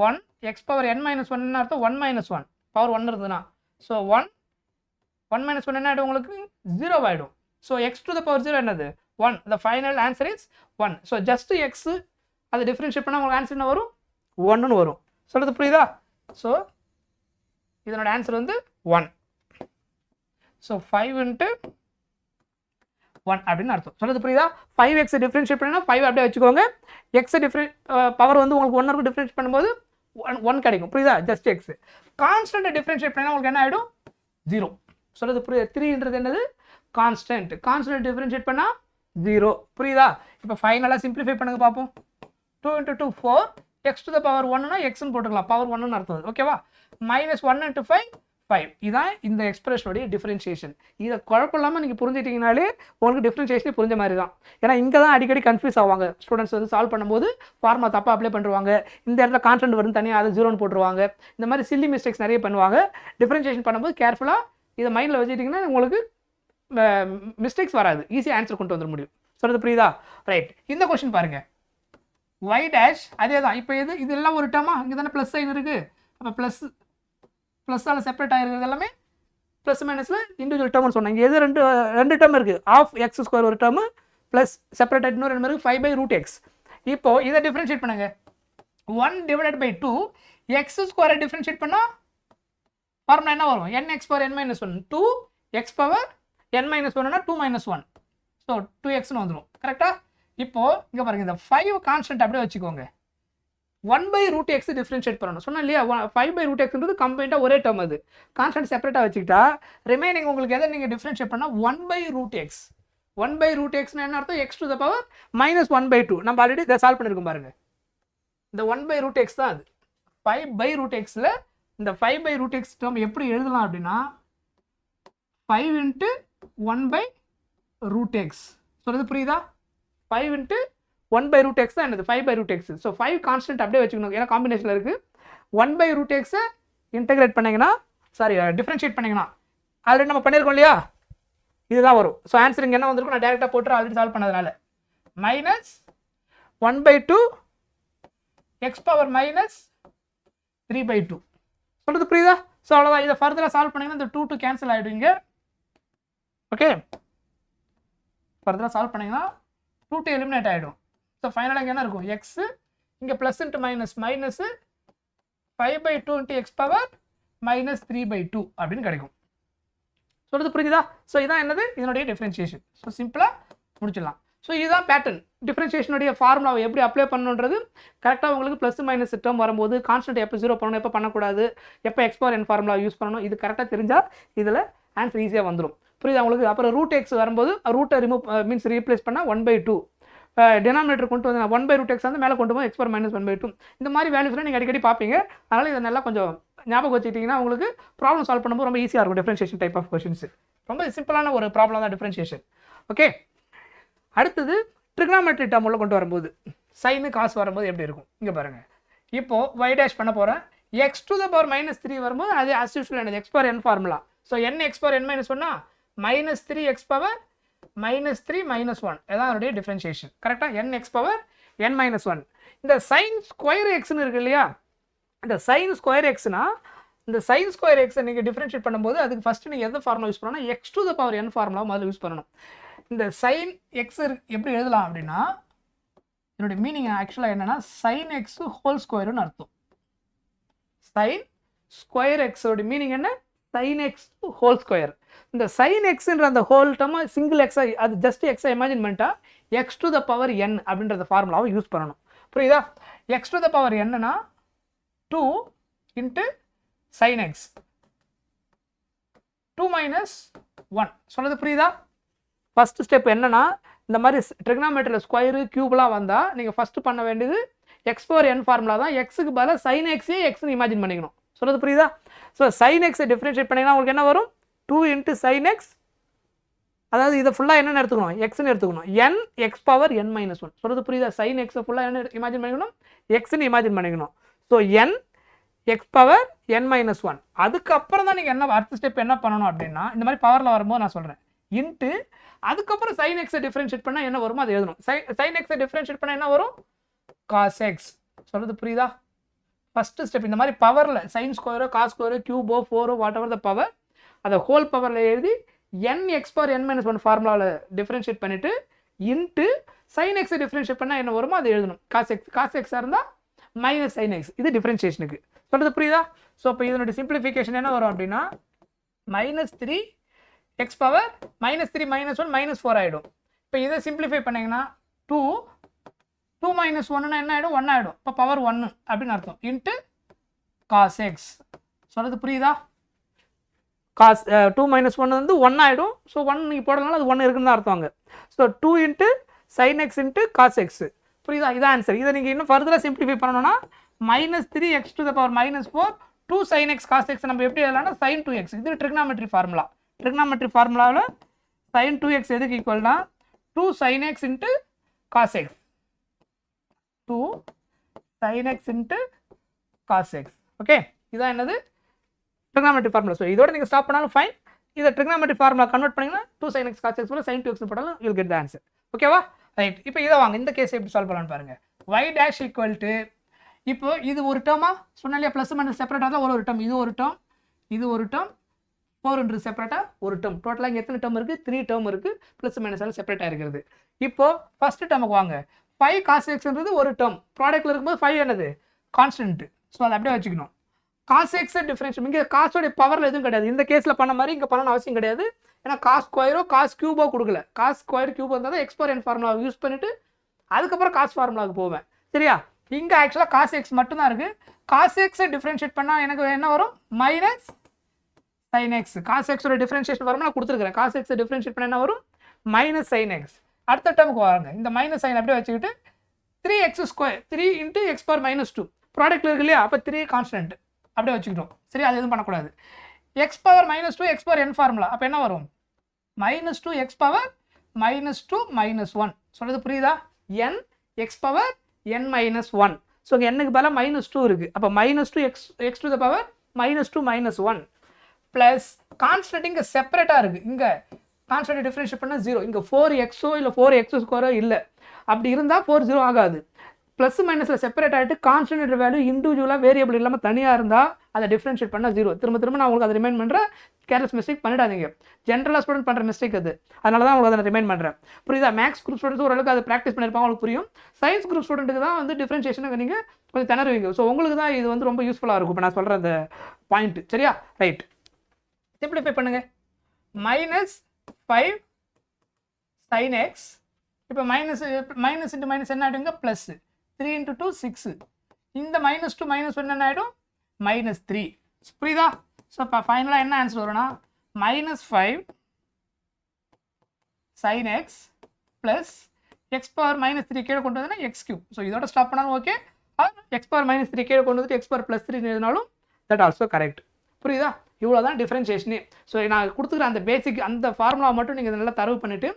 1 x பவர் n மைனஸ் 1 என்ன அர்த்தம்? 1 மைனஸ் 1 பவர் 1 இருந்ததுன்னா ஸோ 1 மைனஸ் 1 என்ன ஆகிடும் உங்களுக்கு? 0 ஆகிடும். So x to the power 0 என்னது? 1. The final answer is 1. So just X அதை டிஃபரன்ஷியேட் பண்ணால் உங்களுக்கு ஆன்சர் என்ன வரும்? 1ன்னு வரும். சொல்கிறது புரியுதா? ஸோ இதனோட ஆன்சர் வந்து 1. ஸோ 5 × 1 அப்படின்னு அர்த்தம். சொல்கிறது புரியுதா? 5x டிஃபரன்ஷியேட் பண்ணால் 5 அப்படியே வச்சுக்கோங்க. எக்ஸை பவர் வந்து உங்களுக்கு 1 டிஃபரன்ஷியேட் பண்ணும்போது 1 கிடைக்கும். புரியுதா? Just X. கான்ஸ்டன்ட்டை டிஃபரன்ஷியேட் பண்ணால் உங்களுக்கு என்ன ஆகிடும்? 0. சொல்கிறது புரியுது? 3ன்றது என்னது? கான்ஸ்டன்ட். கான்ஸ்டன்ட் டிஃபரன்ஷியேட் பண்ணால் 0. புரியுதா? இப்போ ஃபைனலாக சிம்பிளிஃபை பண்ணுங்க பார்ப்போம். 2 × 2 4. எக்ஸ் டு த பவர் 1னா எக்ஸ்ன்னு போட்டுக்கலாம். பவர் 1ன்னு அர்த்தம். ஓகேவா? மைனஸ் 1 × 5 5. இதான் இந்த எக்ஸ்பிரஷனுடைய டிஃபரன்ஷியேஷன். இதை குழப்பம் இல்லாமல் நீங்கள் புரிஞ்சிட்டிங்கனாலே உங்களுக்கு டிஃபரன்ஷியேஷனே புரிஞ்ச மாதிரி தான். ஏன்னா இங்கே தான் அடிக்கடி கன்ஃபியூஸ் ஆவாங்க ஸ்டூடெண்ட்ஸ் வந்து சால்வ் பண்ணும்போது. ஃபார்முலா தப்பாக அப்ளை பண்ணுவாங்க. இந்த இடத்துல கான்ஸ்டன்ட் வரும் தனியாக அதை 0ன்னு போட்டுருவாங்க. இந்த மாதிரி சில்லி மிஸ்டேக்ஸ் நிறைய பண்ணுவாங்க. டிஃபரன்ஷியேஷன் பண்ணும்போது கேர்ஃபுல்லாக இதை மைண்டில் வச்சுட்டிங்கன்னா உங்களுக்கு மிஸ்டேக்ஸ் வராது. ஈஸியாக ஆன்சர் கொண்டு வந்துட முடியும். சொல்கிறது புரியுதா? ரைட். இந்த கொஸ்டின் பாருங்கள். y டேஷ் அதே தான். இப்போ இதெல்லாம் ஒரு டேர்மா? இங்கே தானே ப்ளஸ் சைன் இருக்குது. அப்போ ப்ளஸ்ஸால் செப்பரேட் ஆகிருக்கிறது எல்லாமே ப்ளஸ் மைனஸில் இண்டிவிஜுவல் டேர்ம்னு சொன்னாங்க. இங்கே எது ரெண்டு டேர்ம் இருக்குது. ஆஃப் எக்ஸ் ஸ்கொயர் ஒரு டேர்மு ப்ளஸ் செப்பரேட் ஆகிட்டு இன்னொரு 2 இருக்குது 5/√x. இப்போது இதை டிஃப்ரென்ஷியேட் பண்ணுங்க. 1/2 எக்ஸ் ஸ்கொயரை டிஃப்ரென்ஷியேட் பண்ணால் ஃபார்முலா என்ன வரும்? nx power n minus 1 2x power n minus 1னா 2 மைனஸ் 1. ஸோ 2xன்னு வந்துடும். கரெக்டாக? இப்போது இங்கே பாருங்கள், இந்த 5 கான்ஸ்டன்ட் அப்படியே வச்சுக்கோங்க. 1/√x டிஃபரன்ஷியேட் பண்ணணும் சொன்னால் இல்லையா? 5/√xன்றது கம்பைண்டாக ஒரே டேர்ம். அது கான்ஸ்டன்ட் செப்பரேட்டாக வச்சுக்கிட்டா ரிமைனிங் உங்களுக்கு எதை நீங்கள் டிஃபரன்ஷியேட் பண்ணால் 1/√x. 1/√xன்னு என்ன அர்த்தம்? x to the power minus 1/2. நம்ம ஆல்ரெடி இதை சால்வ் பண்ணியிருக்கோம் பாருங்கள். இந்த 1/√x தான் அது. 5/√xல இந்த 5/√x டேர்ம் எப்படி எழுதலாம் அப்படின்னா 5 × 1/√x. சொல்கிறது புரியுதா? 5 × 1/√x தான் என்னது? 5/√x. ஸோ 5 கான்ஸ்டன்ட் அப்படியே வச்சுக்கணும். ஏன்னா காம்பினேஷனில் இருக்குது. 1/√xை இன்டெகிரேட் பண்ணிங்கன்னா டிஃப்ரென்ஷியேட் பண்ணிங்கன்னா ஆல்ரெடி நம்ம பண்ணியிருக்கோம் இல்லையா? இதுதான் வரும். ஸோ ஆன்சர் இங்கே என்ன வந்திருக்கும்? நான் டேரெக்டாக போட்டு ஆல்ரெடி சால்வ் பண்ணதுனால மைனஸ் 1/2 எக்ஸ் பவர் மைனஸ் 3/2. சொல்கிறது புரியுதா? ஸோ அவ்வளோதான். இதை ஃபர்தராக சால்வ் பண்ணிங்கன்னா இந்த 2 கேன்சல் ஆகிடுவீங்க. ஓகே, ஃபர்தராக சால்வ் பண்ணிங்கன்னா 2 எலிமினேட் ஆகிடும். ஸோ ஃபைனலாக இங்கே என்ன இருக்கும்? எக்ஸு இங்கே plus into minus minus 5/2 × X power minus 3/2 அப்படின்னு கிடைக்கும். சொல்கிறது புரியுதா? ஸோ இதான் என்னது? இதனுடைய டிஃப்ரென்ஷியேஷன். ஸோ சிம்பிளாக முடிச்சிடலாம். ஸோ இதுதான் பேட்டர்ன். டிஃப்ரென்ஷியேஷனுடைய ஃபார்முலாவை எப்படி அப்ளை பண்ணணுன்றது கரெக்டாக உங்களுக்கு ப்ளஸ் மைனஸ் டேர்ம் வரும்போது கான்ஸ்டன்ட் எப்போ 0 பண்ணணும், எப்போ பண்ணக்கூடாது, எப்போ X power n formula use பண்ணணும், இது கரெக்டாக தெரிஞ்சால் இதில் ஆன்சர் ஈஸியாக வந்துடும். புரியுதா உங்களுக்கு? அப்புறம் √x வரும்போது ரூட்டை மீன்ஸ் ரீப்ளேஸ் பண்ணால் 1/2 டினாமினேட்டர் கொண்டு வந்து 1/√x வந்து மேலே கொண்டு போய் எக்ஸ் பவர் மைனஸ் 1/2 இந்த மாதிரி வேல்யூஸ்லாம் நீங்கள் அடிக்கடி பார்ப்பீங்க. அதனால் இதை நல்லா கொஞ்சம் ஞாபகம் வச்சுக்கிட்டிங்கன்னா உங்களுக்கு ப்ராப்ளம் சால்வ் பண்ணும்போது ரொம்ப ஈஸியாக இருக்கும். டிஃப்ரென்ஷியேஷன் டைப் ஆஃப் கொஷின்ஸ் ரொம்ப சிம்பிளான ஒரு ப்ராப்ளம் தான் டிஃப்ரென்ஷியேஷன். ஓகே, அடுத்தது ட்ரிக்னாமெட்ரி டேர்ம் உள்ள கொண்டு வரும்போது சைனு காசு வரும்போது எப்படி இருக்கும்? இங்கே பாருங்கள். இப்போது y டேஷ் பண்ண போகிறேன். X to the power minus 3 வரும்போது அது as usual என்னது? X power n formula. So n x power n minus 1 minus 3 X power minus 3 minus 1 இதான் அதனுடைய டிஃப்ரென்ஷியேஷன். கரெக்டாக? n x power n minus 1. இந்த சைன் ஸ்கொயர் எக்ஸ்னு இருக்கு இல்லையா? இந்த சைன் ஸ்கொயர் எக்ஸ்னா இந்த சைன் ஸ்கொயர் எக்ஸை நீங்கள் டிஃப்ரென்ஷியேட் பண்ணும்போது அதுக்கு ஃபஸ்ட்டு நீங்கள் எந்த ஃபார்முலா யூஸ் பண்ணணும்னா X to the power n formula முதல்ல யூஸ் பண்ணணும். இந்த சைன் எக்ஸ் எப்படி எழுதலாம் அப்படின்னா இதனுடைய மீனிங் ஆக்சுவலாக என்னென்னா சைன் எக்ஸ் ஹோல் ஸ்கொயர்னு அர்த்தம். சைன் ஸ்கொயர் எக்ஸோட மீனிங் என்ன? Sine x whole square. இந்த சைன் எக்ஸ்ன்ற அந்த ஹோல் டேர்மை சிங்கிள் எக்ஸை அது ஜஸ்ட் எக்ஸை இமேஜின் பண்ணிட்டா X to the power n அப்படின்றத ஃபார்முலாவை யூஸ் பண்ணணும். புரியுதா? எக்ஸ் டு த பவர் என்னன்னா 2 × சைன் எக்ஸ் 2 மைனஸ் 1. சொன்னது புரியுதா? ஃபஸ்ட்டு ஸ்டெப் என்னன்னா இந்த மாதிரி ட்ரிக்னாமெட்ரியில் ஸ்கொயரு கியூப்லாம் வந்தால் நீங்கள் ஃபஸ்ட்டு பண்ண வேண்டியது எக்ஸ் பவர் n ஃபார்முலா தான். எக்ஸுக்கு பதிலாக சைன் எக்ஸே எக்ஸ்னு இமேஜின் பண்ணிக்கணும். சொல்கிறது புரியுதா? ஸோ சைன் எக்ஸை டிஃப்ரென்ஷியேட் பண்ணிங்கன்னா உங்களுக்கு என்ன வரும்? 2 × sin x அதாவது இதை ஃபுல்லாக என்னென்னு எடுத்துக்கணும், எக்ஸ்ன்னு எடுத்துக்கணும். n x power n minus one. சொல்கிறது புரியுதா? சைன் எக்ஸை ஃபுல்லாக என்ன இமேஜின் பண்ணிக்கணும், எக்ஸ்ன்னு இமேஜின் பண்ணிக்கணும். So n x power n minus one. அதுக்கப்புறம் தான் நீங்கள் என்ன அடுத்த ஸ்டெப் என்ன பண்ணணும் அப்படின்னா, இந்த மாதிரி பவரில் வரும்போது நான் சொல்கிறேன் இன்ட்டு அதுக்கப்புறம் சைன் எக்ஸை டிஃப்ரென்ஷியேட் பண்ணால் என்ன வருமோ அதை எழுதணும். சைன் எக்ஸை டிஃப்ரென்ஷியேட் பண்ணால் என்ன வரும், காஸ் எக்ஸ். சொல்கிறது புரியுதா? ஃபஸ்ட்டு ஸ்டெப் இந்த மாதிரி பவரில் சைன் ஸ்கொயரோ காஸ் ஸ்கொயரோ கியூபோ ஃபோரோ வாட் எவர் த பவர் அதை ஹோல் பவரில் எழுதி n x power n minus one ஃபார்முலாவில் டிஃப்ரென்ஷியேட் பண்ணிவிட்டு இன்ட்டு சைன் எக்ஸை டிஃப்ரென்ஷியேட் பண்ணால் என்ன வருமோ அதை எழுதணும். காஸ் எக்ஸாக இருந்தால் மைனஸ் சைன் எக்ஸ். இது டிஃப்ரென்ஷியேஷனுக்கு. சொல்கிறது புரியுதா? ஸோ இப்போ இதனுடைய சிம்பிளிஃபிகேஷன் என்ன வரும் அப்படின்னா minus 3 X power minus 3 minus 1 minus 4 ஆகிடும். இப்போ இதை சிம்பிளிஃபை பண்ணிங்கன்னா 2 மைனஸ் 1னா என்ன ஆகிடும், 1 ஆகிடும். இப்போ பவர் 1 அப்படின்னு அர்த்தம். Into cos x. சொல்கிறது புரியுதா? காஸ் 2 மைனஸ் 1 வந்து 1 ஆகிடும். ஸோ 1 நீங்கள் போடலாம், அது 1 இருக்குன்னு தான் அர்த்தம் அங்கே. So 2 into sine x into cos x. புரியுதா? இதான் ஆன்சர். இதை நீங்கள் இன்னும் ஃபர்தராக சிம்பிளிஃபை பண்ணணும்னா minus 3 x to the power minus 4 2 sine x cos x நம்ம எப்படி எழுதலாம்னா சைன் 2x. இது ட்ரிக்னாமெட்ரி ஃபார்முலா. ட்ரிக்னாமெட்ரி ஃபார்முலாவில் சைன் 2x எதுக்கு ஈக்குவல்னா 2 sine x into cos x. 2 sine x into cos x. Okay, இதான் என்னது ட்ரிக்னாமெட்ரி ஃபார்முலா. ஸோ இதோட நீங்கள் ஸ்டாப் பண்ணாலும் ஃபைன். இதை ட்ரிக்னாமெட்ரி ஃபார்முலா கன்வெர்ட் பண்ணிங்கன்னா 2 sin x cos x போல sin 2x போட்டாலும் யூல் கெட் த ஆன்சர். ஓகேவா? ரைட். இப்போ இதை வாங்க, இந்த கேஸை எப்படி சால்வ் பண்ணலான்னு பாருங்க. y டேஷ் ஈக்குவல் டு, இப்போ இது ஒரு டேர்மா சொன்னா இல்லையா, ப்ளஸ் மைனஸ் செப்பரேட்டாக தான் ஒரு டேர்ம், இது ஒரு டேர்ம், இது ஒரு டேர்ம், 4 செப்பரேட்டாக ஒரு டேர்ம். டோட்டலாக இங்கே எத்தனை டேர்ம் இருக்குது, 3 டேர்ம் இருக்குது. ப்ளஸ் மைனஸ் எல்லாம் செப்பரேட்டாக இருக்கிறது. இப்போ ஃபஸ்ட்டு டேர்முக்கு வாங்க. 5 cos xன்றது ஒரு டேர்ம், ப்ராடக்ட்டில் இருக்கும்போது 5 என்னது கான்ஸ்டன்ட். ஸோ அதை அப்படியே வச்சுக்கணும். காஸ் எக்ஸ் டிஃபரன்ஷியேட் இங்கே காசோடைய பவரில் எதுவும் கிடையாது. இந்த கேஸில் பண்ண மாதிரி இங்கே பண்ணணும் அவசியம் கிடையாது. ஏன்னா காஸ் ஸ்கொயரோ காஸ் கியூபோ கொடுக்கல. காஸ் ஸ்கொயர் கியூப் இருந்தால் தான் எக்ஸ் பவர் என் ஃபார்முலாவை யூஸ் பண்ணிவிட்டு அதுக்கப்புறம் காஸ் ஃபார்முலாவுக்கு போவேன். சரியா? இங்கே ஆக்சுவலாக காஸ் எக்ஸ் மட்டும்தான் இருக்குது. காஸ் எக்ஸை டிஃப்ரென்ஷியேட் பண்ணால் எனக்கு என்ன வரும், மைனஸ் சைன் எக்ஸ். காஸ் எக்ஸோட டிஃப்ரென்ஷியேஷன் வரும் நான் கொடுத்துருக்கிறேன். காஸ் எக்ஸை டிஃப்ரென்ஷியேட் பண்ண என்ன வரும், மைனஸ் சைன் எக்ஸ். அடுத்த டேர்முக்கு வாங்க. இந்த மைனஸ் சைன் அப்படியே வச்சுக்கிட்டு 3x square 3 into X power minus 2 ப்ராடக்ட்டில் இருக்கு இல்லையா, அப்போ 3 கான்ஸ்டன்ட் அப்படியே வச்சுக்கிட்டோம். சரி, அது எதுவும் பண்ணக்கூடாது. X power minus 2 x power n formula, அப்போ என்ன வரும், minus 2 x power minus 2 minus 1. சொல்கிறது புரியுதா? n x power n minus 1. So இங்கே என்னுக்கு பதிலாக மைனஸ் 2 இருக்குது. அப்போ minus 2 x to the power minus 2 minus 1 plus constant இங்கே செப்பரேட்டாக இருக்குது. இங்கே கான்ஸ்டன்ட் டிஃப்ரென்ஷியேட் பண்ணால் 0. இங்கே 4xோ இல்லை 4x ஸ்கொயரோ இல்லை. அப்படி இருந்தால் 4 0 ஆகாது. ப்ளஸ் மைனஸில் செப்பரேட் ஆகிட்டு கான்ஸ்டன்ட் வேல்யூ இண்டிவிஜுவலாக வேரியபிள் இல்லாமல் தனியாக இருந்தால் அதை டிஃப்ரென்ஷியேட் பண்ணால் 0. திரும்ப நான் உங்களுக்கு அதை ரிமைண்ட் பண்ணுறேன். கேர்லெஸ் மிஸ்டேக் பண்ணிடாதீங்க. ஜென்ரலாக ஸ்டூடெண்ட் பண்ணுற மிஸ்டேக் அது. அதனால தான் உங்களுக்கு அதை ரிமைண்ட் பண்ணுறேன். புரியுதா? மேக்ஸ் குரூப் ஸ்டூடெண்ட்ஸ் ஓரளவுக்கு அதை ப்ராக்டிஸ் பண்ணியிருப்பாங்க, உங்களுக்கு புரியும். சயின்ஸ் குரூப் ஸ்டூடெண்ட்டுக்கு தான் வந்து டிஃப்ரென்ஷியேஷனுக்கு நீங்கள் கொஞ்சம் திணறுவீங்க. ஸோ உங்களுக்கு தான் இது வந்து ரொம்ப யூஸ்ஃபுல்லாக இருக்கும். இப்போ நான் சொல்கிற அந்த பாயிண்ட். சரியா? ரைட். சிம்பிளிஃபை பண்ணுங்கள். Minus 5 sin x. இப்போ மைனஸ் இன்ட்டு மைனஸ் என்ன ஆகிடுங்க, ப்ளஸ் 3 இன்ட்டு 2 6. இந்த மைனஸ் 2 மைனஸ் 1 என்ன ஆகிடும், மைனஸ் 3. புரியுதா? ஸோ இப்போ ஃபைனலாக என்ன ஆன்சர் வரும்னா minus 5 sin x plus X power minus 3 கீழே கொண்டு வந்ததுன்னா எக்ஸ் கியூப். ஸோ இதோட ஸ்டாப் பண்ணாலும் ஓகே. எக்ஸ் பவர் மைனஸ் 3 கீழே கொண்டு வந்துட்டு எக்ஸ் பவர் ப்ளஸ் 3 எழுதினாலும் தட் ஆல்சோ கரெக்ட். புரியுதா? இவ்வளோ தான் டிஃப்ரென்ஷியேஷனே. ஸோ நான் கொடுத்துக்கிற அந்த பேசிக் அந்த ஃபார்முலா மட்டும் நீங்கள் நல்லா தரவு பண்ணிவிட்டு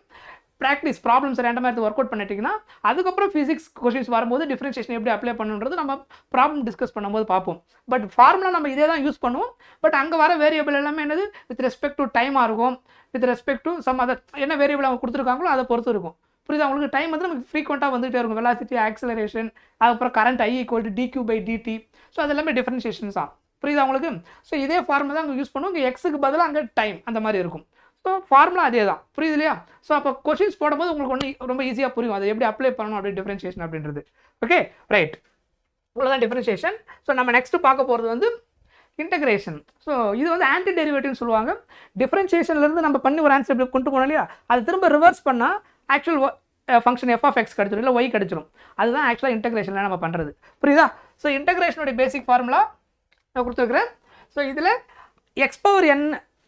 ப்ராக்டிஸ் ப்ராப்ளம்ஸ் ரேண்டமாக எடுத்து ஒர்க் அவுட் பண்ணிட்டீங்கன்னா அதுக்கப்புறம் ஃபிசிக்ஸ் கொஸ்டின்ஸ் வரும்போது டிஃப்ரென்ஷியேஷன் எப்படி அப்ளை பண்ணுன்றது நம்ம ப்ராப்ளம் டிஸ்கஸ் பண்ணும்போது பார்ப்போம். பட் ஃபார்முலா நம்ம இதே தான் யூஸ் பண்ணுவோம். பட் அங்கே வர வேரியபிள் எல்லாமே என்னது வித் ரெஸ்பெக்ட் டு டைமாக இருக்கும், with respect to some other என்ன வேரியபிள் அவங்க கொடுத்துருக்காங்களோ அதை பொறுத்து இருக்கும். புரியுதா? உங்களுக்கு டைம் வந்து நமக்கு ஃப்ரீக்வெண்ட்டாக வந்துகிட்டே இருக்கும். வெலாசிட்டி, ஆக்சலரேஷன், அதுக்கப்புறம் current I equal to dq/dt. So அது எல்லாமே டிஃப்ரென்ஷியேஷன்ஸ் தான். புரியுதா உங்களுக்கு? ஸோ இதே ஃபார்முலா தான் அங்கே யூஸ் பண்ணுவோம். இங்கே எக்ஸுக்கு பதிலாக அங்கே டைம் அந்த மாதிரி இருக்கும். ஸோ ஃபார்முலா அதே தான். புரியுது இல்லையா? ஸோ அப்போ கொஷின்ஸ் போடும்போது உங்களுக்கு ஒன்று ரொம்ப ஈஸியாக புரியும் அதை எப்படி அப்ளை பண்ணணும் அப்படி டிஃப்ரென்ஷியேஷன் அப்படின்றது. Okay, right. இவ்வளோதான் டிஃப்ரென்ஷியேஷன். ஸோ நம்ம நெக்ஸ்ட்டு பார்க்க போகிறது வந்து இன்டகிரேஷன். ஸோ இது வந்து ஆன்டி டெரிவேட்டிவ்னு சொல்லுவாங்க. டிஃப்ரென்ஷியேஷன்லேருந்து நம்ம பண்ணி ஒரு ஆன்சர் கொண்டு போனோம் இல்லையா, அது திரும்ப ரிவர்ஸ் பண்ணால் actual function f of x கிடச்சிடும், இல்லை y கிடச்சிடும். அதுதான் ஆக்சுவலாக இன்டகிரேஷனில் நம்ம பண்ணுறது. புரியுதா? ஸோ இன்டகிரேஷனுடைய பேசிக் ஃபார்முலா நான் கொடுத்துருக்குறேன். ஸோ இதில் எக்ஸ் பவர் n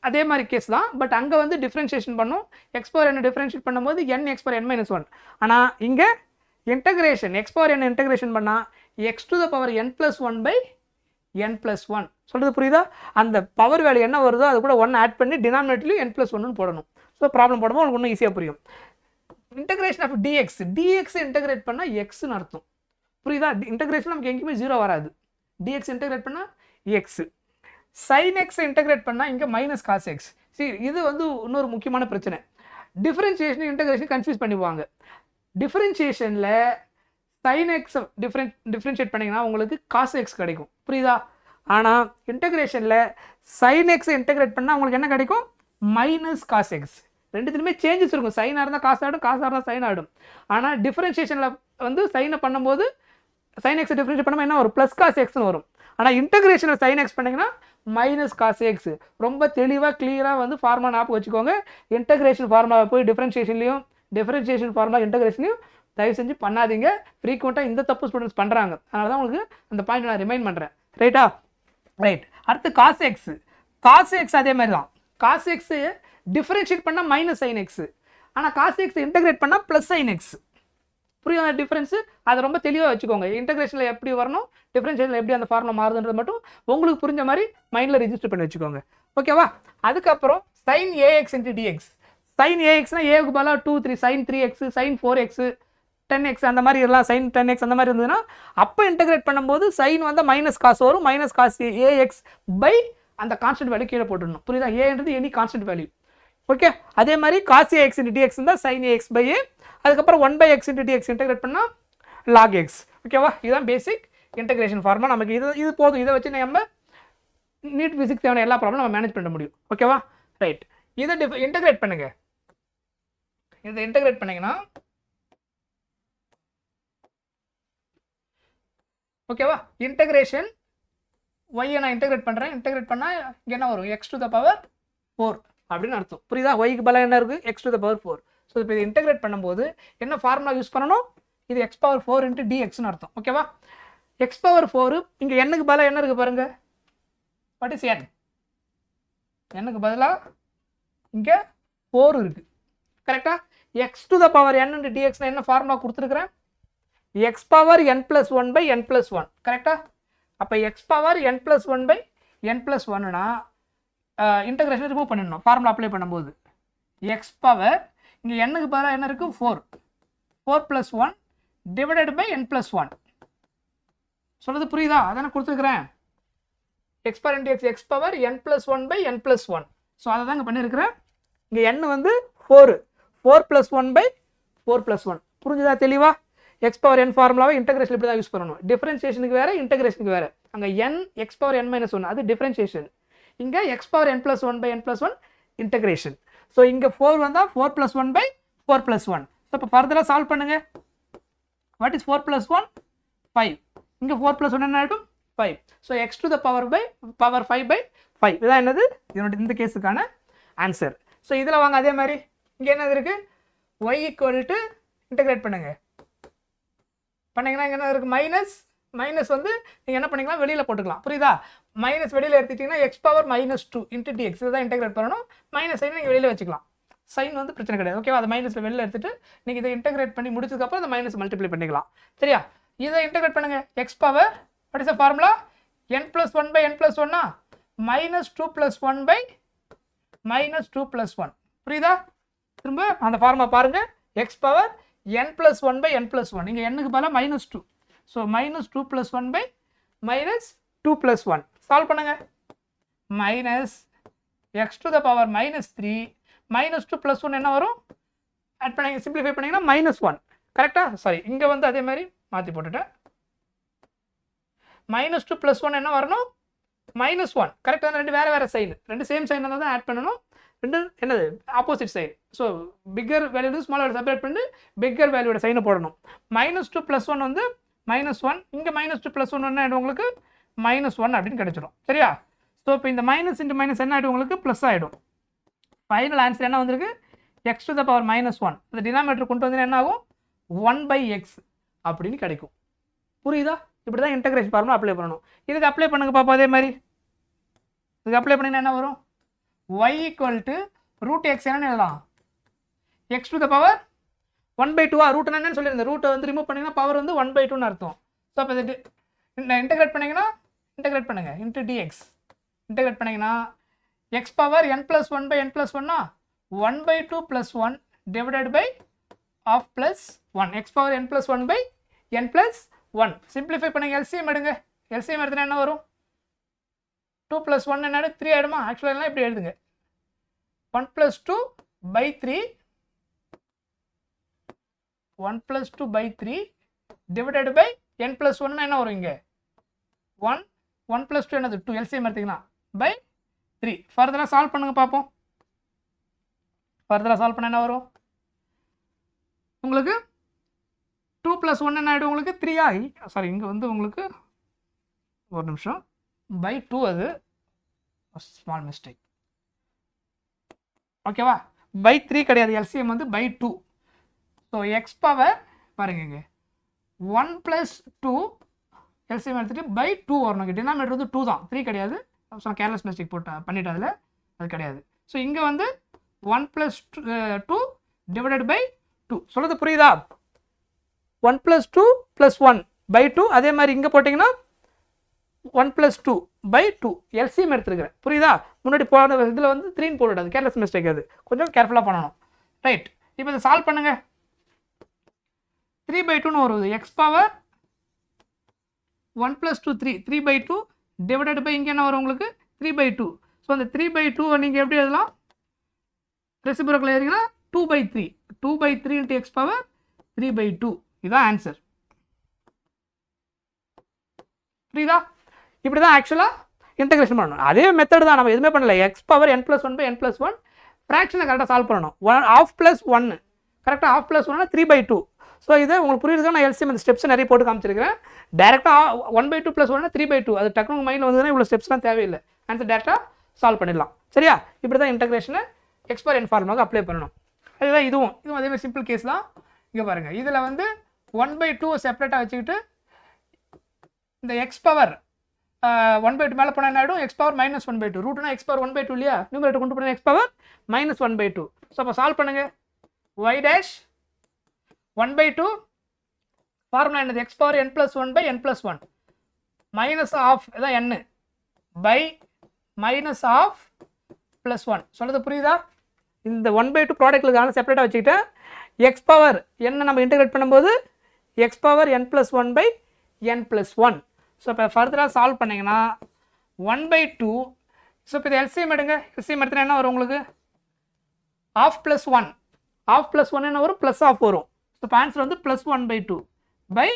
அதே மாதிரி கேஸ் தான். பட் அங்கே வந்து டிஃப்ரென்ஷியேஷன் பண்ணும். எக்ஸ் பவர் n டிஃப்ரென்ஷியேட் பண்ணும்போது n x power n minus 1. ஆனால் இங்கே integration x power n integration பண்ணால் x to the power n + 1 by n + 1. சொல்கிறது புரியுதா? அந்த பவர் வேல்யூ என்ன வருதோ அது கூட 1 ஆட் பண்ணி டினாமினேட்டர்லையும் n + 1 போடணும். ஸோ ப்ராப்ளம் போடும்போது உங்களுக்கு இன்னும் ஈஸியாக புரியும். Integration of dx, dx integrate பண்ணால் எக்ஸ்ன்னு அர்த்தம். புரியுதா? இன்டகிரேஷன் நமக்கு எங்கேயுமே 0 வராது. டிஎக்ஸ் இன்டகிரேட் பண்ணால் எக்ஸ். சைன் எக்ஸ் இன்டகிரேட் பண்ணால் இங்கே மைனஸ் காஸ் எக்ஸ். சரி, இது வந்து இன்னொரு முக்கியமான பிரச்சனை. டிஃபரன்ஷியேஷன் இன்டகிரேஷன் கன்ஃபியூஸ் பண்ணிடுவாங்க. டிஃபரன்ஷியேஷனில் சைன் எக்ஸ் டிஃபரன்ஷியேட் பண்ணிங்கன்னா உங்களுக்கு காஸ் எக்ஸ் கிடைக்கும். புரியுதா? ஆனால் இன்டகிரேஷனில் சைன் எக்ஸ் இன்டகிரேட் பண்ணால் உங்களுக்கு என்ன கிடைக்கும்? Minus cos x. ரெண்டுத்துலையுமே சேஞ்சஸ் இருக்கும். சைனாக இருந்தால் காசு ஆகிடும், காசாக இருந்தால் சைன் ஆகிடும். ஆனால் டிஃபரன்ஷியேஷனில் வந்து சைனை பண்ணும்போது சைன் எக்ஸ் டிஃபரன்ஷியேட் பண்ணும்போது என்ன வரும்? ப்ளஸ் காஸ் எக்ஸ்னு வரும். ஆனால் இன்டகிரேஷனில் சைன் எக்ஸ் பண்ணிங்கன்னா மைனஸ் காஸ் எக்ஸ். ரொம்ப தெளிவாக கிளியராக வந்து ஃபார்முலா ஞாபகம் வச்சுக்கோங்க. இன்டகிரேஷன் ஃபார்முலாவை போய் டிஃபரன்ஷியேஷன்லையும் டிஃபரன்ஷியேஷன் ஃபார்முலா இன்டகிரேஷன்லையும் தயவு செஞ்சு பண்ணாதீங்க. ஃப்ரீக்வெண்ட்டாக இந்த தப்பு ஸ்டூடெண்ட்ஸ் பண்ணுறாங்க. அதனால தான் உங்களுக்கு அந்த பாயிண்ட் நான் ரிமைண்ட் பண்ணுறேன். ரைட்டா? ரைட். அடுத்து காஸ் எக்ஸ். காஸ் எக்ஸ் அதே மாதிரி தான். காஸ் எக்ஸ் டிஃபரன்ஷியேட் பண்ணால் மைனஸ் சைன் எக்ஸ், ஆனால் காஸ் எக்ஸ் இன்டகிரேட் பண்ணால் ப்ளஸ் சைன் எக்ஸ். புரியும் அந்த டிஃப்ரென்ஸு? அதை ரொம்ப தெளிவாக வச்சுக்கோங்க. இன்டகிரேஷனில் எப்படி வரணும், டிஃபரன்ஷியேஷனில் எப்படி அந்த ஃபார்முலா மாறுதுன்றது மட்டும் உங்களுக்கு புரிஞ்ச மாதிரி மைண்டில் ரெஜிஸ்டர் பண்ணி வச்சுக்கோங்க. ஓகேவா? அதுக்கப்புறம் sine a x into d x. Sine ஏஎக்ஸ்னால் ஏவுக்கு பதிலாக 2 3 sign 3x sign 4x 10x அந்த மாதிரி எல்லாம் சைன் 10x அந்த மாதிரி இருந்ததுன்னா அப்போ இன்டகிரேட் பண்ணும்போது சைன் வந்து மைனஸ் காசு வரும். மைனஸ் காசு ஏஎக்ஸ் பை அந்த கான்ஸ்டன்ட் வேல்யூ கீழே போட்டுடணும். புரியுதா? ஏன்றது எனி கான்ஸ்டன்ட் வேல்யூ. ஓகே. அதே மாதிரி காஸ் ஏஎக்ஸ் இன்ட்டு டிஎக்ஸ் இருந்தால் சைன் ஏஎக்ஸ் பை ஏ. அதுக்கப்புறம் 1/x இன்ட்டு டிஎக்ஸ் இன்டகிரேட் பண்ணால் லாக் எக்ஸ். ஓகேவா? இதுதான் பேசிக் இன்டகிரேஷன் ஃபார்முலா. நமக்கு இது போதும். இதை வச்சு நம்ம நீட் ஃபிசிக்ஸ் தேவையான எல்லா ப்ராப்ளம் நம்ம மேனேஜ் பண்ண முடியும். ஓகேவா? ரைட். இதை இன்டகிரேட் பண்ணுங்க. இதை இன்டகிரேட் பண்ணீங்கன்னா ஓகேவா? இன்டகிரேஷன் ஒய்யை நான் இன்டகிரேட் பண்ணுறேன். இன்டகிரேட் பண்ணால் இங்கே என்ன வரும்? எக்ஸ் டு த பவர் 4 அப்படின்னு அர்த்தம். புரியுதா? ஒய்க்கு பதிலாக என்ன இருக்குது? X to the power 4. So இப்போ இதை இன்டகிரேட் பண்ணும்போது என்ன ஃபார்முலா யூஸ் பண்ணணும்? இது எக்ஸ் பவர் 4 இன்ட்டு டிஎக்ஸ்னு அர்த்தம். ஓகேவா? எக்ஸ் பவர் 4 இங்கே என்னுக்கு பதிலாக என்ன இருக்குது பாருங்கள். வாட் இஸ் என்? என்னுக்கு பதிலாக இங்கே 4 இருக்குது. கரெக்டாக? X to the power n into டிஎக்ஸ்னா என்ன ஃபார்முலா கொடுத்துருக்குறேன்? X power n + 1 by n + 1. கரெக்டாக? அப்போ x power n + 1 by n + 1னா இன்டகிரேஷன் ரிமூவ் பண்ணிடணும் ஃபார்முலா அப்ளை பண்ணும்போது. எக்ஸ் பவர் இங்கே என்னுக்கு பதிலாக என்ன இருக்குது? 4 + 1 டிவைடட் பை n + 1. சொல்கிறது புரியுதா? அதானே கொடுத்துருக்குறேன். X power n dx x power n + 1 by n + 1. So அதை தான் இங்கே பண்ணியிருக்கிறேன். இங்கே n வந்து 4 + 1 பை 4 + 1. புரிஞ்சுதா தெளிவா? எக்ஸ் பவர் n ஃபார்முலாவை இன்டகிரேஷன் இப்படி தான் யூஸ் பண்ணணும். டிஃபரன்ஷியேஷனுக்கு வேறு, இன்டகிரேஷனுக்கு வேறு. அங்கே n எக்ஸ் பவர் n - 1 அது டிஃபரன்ஷியேஷன். இங்கே x power n + 1 by n + 1 integration. So இங்கே 4 வந்தால் 4 + 1 பை 4 + 1. ஸோ இப்போ ஃபர்தராக சால்வ் பண்ணுங்கள். What is 4 + 1? 5. இங்கே 4 + 1 என்ன ஆகிடும்? 5. So x to the power 5 by 5. இதுதான் என்னது இதனோட இந்த கேஸுக்கான ஆன்சர். ஸோ இதில் வாங்க அதே மாதிரி இங்கே என்னது இருக்குது? y = இன்டகிரேட் பண்ணுங்கள். பண்ணிங்கன்னா இங்கே என்ன இருக்குது? மைனஸ் வந்து நீங்கள் என்ன பண்ணிக்கலாம்? வெளியில் போட்டுக்கலாம். புரியுதா? மைனஸ் வெளியில் எடுத்துட்டிங்கன்னா எக்ஸ் பவர் -2 இன்ட்டு டிஎக்ஸ் இதுதான் இன்டகிரேட் பண்ணணும். மைனஸ் சைன் நீங்கள் வெளியில் வச்சுக்கலாம். சைன் வந்து பிரச்சனை கிடையாது. ஓகேவா? அதை மைனஸில் வெளியில் எடுத்துட்டு நீங்கள் இதை இன்டகிரேட் பண்ணி முடிச்சதுக்கப்புறம் அந்த மைனஸ் மல்டிப்ளை பண்ணிக்கலாம். சரியா? இதை இன்டகிரேட் பண்ணுங்கள். X power what is the formula? n + 1 by n + 1னா -2 + 1 பை -2 + 1. புரியுதா? திரும்ப அந்த ஃபார்முலா பாருங்கள். X power n + 1 by n + 1. இங்கே என்னுக்கு பதிலாக -2. So -2 + 1 by -2 + 1. சால்வ் பண்ணுங்க. Minus x to the power -3 -2 + 1 என்ன வரும்? ஆட் பண்ணி சிம்பிளிஃபை பண்ணிங்கன்னா -1. கரெக்டாக? சாரி, இங்கே வந்து அதே மாதிரி மாற்றி போட்டுட்டேன். -2 + 1 என்ன வரணும்? -1. கரெக்டாக? ரெண்டு வேறு சைன், ரெண்டு சேம் சைன் தான் ஆட் பண்ணணும். ரெண்டு என்னது? Opposite sign. So bigger value small value separate பண்ணி பிக்கர் வேல்யூட சைனை போடணும். -2 + 1 வந்து -1. இங்கே -2 + 1 என்ன ஆகிடும்? உங்களுக்கு -1 அப்படின்னு கிடைச்சிடும். சரியா? ஸோ இப்போ இந்த மைனஸ் இன்ட்டு மைனஸ் என்ன ஆகிடும்? உங்களுக்கு ப்ளஸ் ஆகிடும். ஃபைனல் ஆன்சர் என்ன வந்திருக்கு? X to the power -1. இந்த டினாமினேட்டர் கொண்டு வந்து என்ன ஆகும்? 1/x அப்படின்னு கிடைக்கும். புரியுதா? இப்படி தான் இன்டகிரேஷன் ஃபார்முலா அப்ளை பண்ணணும். இதுக்கு அப்ளை பண்ணுங்க பாப்பா. அதே மாதிரி இதுக்கு அப்ளை பண்ணிங்கன்னா என்ன வரும்? y = √x என்னன்னு எழுதலாம்? X to the power 1/2 root என்னன்னு சொல்லியிருந்தேன். ரூட்டை வந்து ரிமூவ் பண்ணிங்கன்னா பவர் வந்து 1/2ன்னு அர்த்தம். ஸோ அப்போ இது இன்டகிரேட் பண்ணிங்கன்னா இன்டகிரேட் பண்ணுங்கள் இன்ட்டு டிஎக்ஸ். இன்டகிரேட் பண்ணிங்கன்னா x power n + 1 by n + 1னா 1/2 plus 1 divided by half plus 1 x power n plus 1 by n plus 1. Simplify பண்ணுங்க, எல்சிஎம் எடுங்க. எல்சிஎம் எடுத்தா என்ன வரும்? 2 plus 1 என்ன 3 ஆயிடுமா? ஆக்சுவலாக எல்லாம் இப்படி எழுதுங்க. 1 plus 2 by 3 1 plus 2 by 3 divided by n plus 1 என்ன வரும் இங்க? 1 plus 2 என்னது? 2. எல்சிஎம் எடுத்தீங்கன்னா by 3. ஃபர்தராக சால்வ் பண்ணுங்க பார்ப்போம். ஃபர்தராக சால்வ் பண்ண என்ன வரும் உங்களுக்கு? 2 plus 1 என்ன ஆகிடும் உங்களுக்கு? 3 ஆகி, சாரி இங்கே வந்து உங்களுக்கு ஒரு நிமிஷம், by 2 அது ஸ்மால் மிஸ்டேக். ஓகேவா? by 3 கிடையாது, எல்சிஎம் வந்து by 2. ஸோ எக்ஸ் பவர் பாருங்க இங்கே 1 plus 2 எல்சிஎம் எடுத்துகிட்டு by 2 வரணும். டினாமினேட்டர் வந்து 2 தான், 3 கிடையாது. ஸோ கேர்லெஸ் மிஸ்டேக் பண்ணிட்டு அதில் அது கிடையாது. ஸோ இங்கே வந்து 1 plus 2 divided by 2. சொல்கிறது புரியுதா? 1 plus 2 plus 1 by 2. அதே மாதிரி இங்கே போட்டிங்கன்னா 1 plus 2 by 2. எல்சிஎம் எடுத்துருக்கிறேன், புரியுதா? முன்னாடி போன இதில் வந்து 3 போடாது, கேர்லெஸ் மிஸ்டேக். அது கொஞ்சம் கேர்ஃபுல்லாக பண்ணணும். ரைட், இப்போ இதை சால்வ் பண்ணுங்க. 3/2 வருது. X power 1 plus 2 3/2 divided by இங்கே என்ன வரும் உங்களுக்கு? 3/2. ஸோ அந்த 3/2 நீங்கள் எப்படி எழுதலாம்? ரெசிப்ரோக்கல் ஏறிங்கன்னா 2/3. 2/3 into x power 3/2. இதுதான் ஆன்சர். புரியுதா? இப்படி தான் ஆக்சுவலாக இன்டெகிரேஷன் பண்ணணும். அதே மெத்தட் தான், நம்ம எதுவுமே பண்ணல. X power n plus 1 by n plus 1 ஃப்ராக்ஷனை கரெக்டாக சால்வ் பண்ணணும். 1/2 plus 1 கரெக்டாக 1/2 plus 1 3/2. ஸோ இதை உங்களுக்கு புரியுதுக்கா? நான் எல்சிஎம் இந்த ஸ்டெப்ஸ் நிறைய போட்டு காமிச்சிருக்கிறேன். டேரெக்டாக 1/2 plus 1 3/2. அது டக்குனு மைண்டில் வந்ததுன்னா இவ்வளோ ஸ்டெப்ஸ்லாம் தேவையில்லை. ஆன்சர் டேரெக்டாக சால்வ் பண்ணிடலாம். சரியா? இப்படி தான் இன்டெகிரேஷனை எக்ஸ் பவர் n ஃபார்முலாவுக்கு அப்ளை பண்ணணும். அதுதான் இதுவும் அதேமாதிரி சிம்பிள் கேஸ் தான். இங்கே பாருங்கள், இதில் வந்து 1/2 செப்பரேட்டாக வச்சுக்கிட்டு இந்த எக்ஸ் பவர் 1/2 மேலே போனால் என்ன ஆகிடும்? X power -1/2. ரூட்னா எக்ஸ் பவர் 1/2 இல்லையா? நியூமரேட்டர் கொண்டு போனால் எக்ஸ் பவர் -1/2. ஸோ அப்போ சால்வ் பண்ணுங்க. y dash 1/2 ஃபார்முலா என்னது? X power n plus 1 by n plus 1 minus half இதான் n by minus half plus 1. சொல்கிறது புரியுதா? இந்த 1/2 ப்ராடக்ட்லுக்கான செப்பரேட்டாக வச்சுக்கிட்டேன். எக்ஸ் பவர் என்ன நம்ம இன்டெகிரேட் பண்ணும்போது x power n plus 1 by n plus 1. So இப்போ ஃபர்தராக சால்வ் பண்ணிங்கன்னா 1/2. ஸோ இப்போ இது எல்சிஎம் எடுங்க. எல்சிஎம் எடுத்துனா என்ன வரும் உங்களுக்கு? ½ plus 1. ½ plus 1 என்ன வரும்? ப்ளஸ் ஆஃப் வரும். ஸோ இப்போ ஆன்சர் வந்து +1/2 பை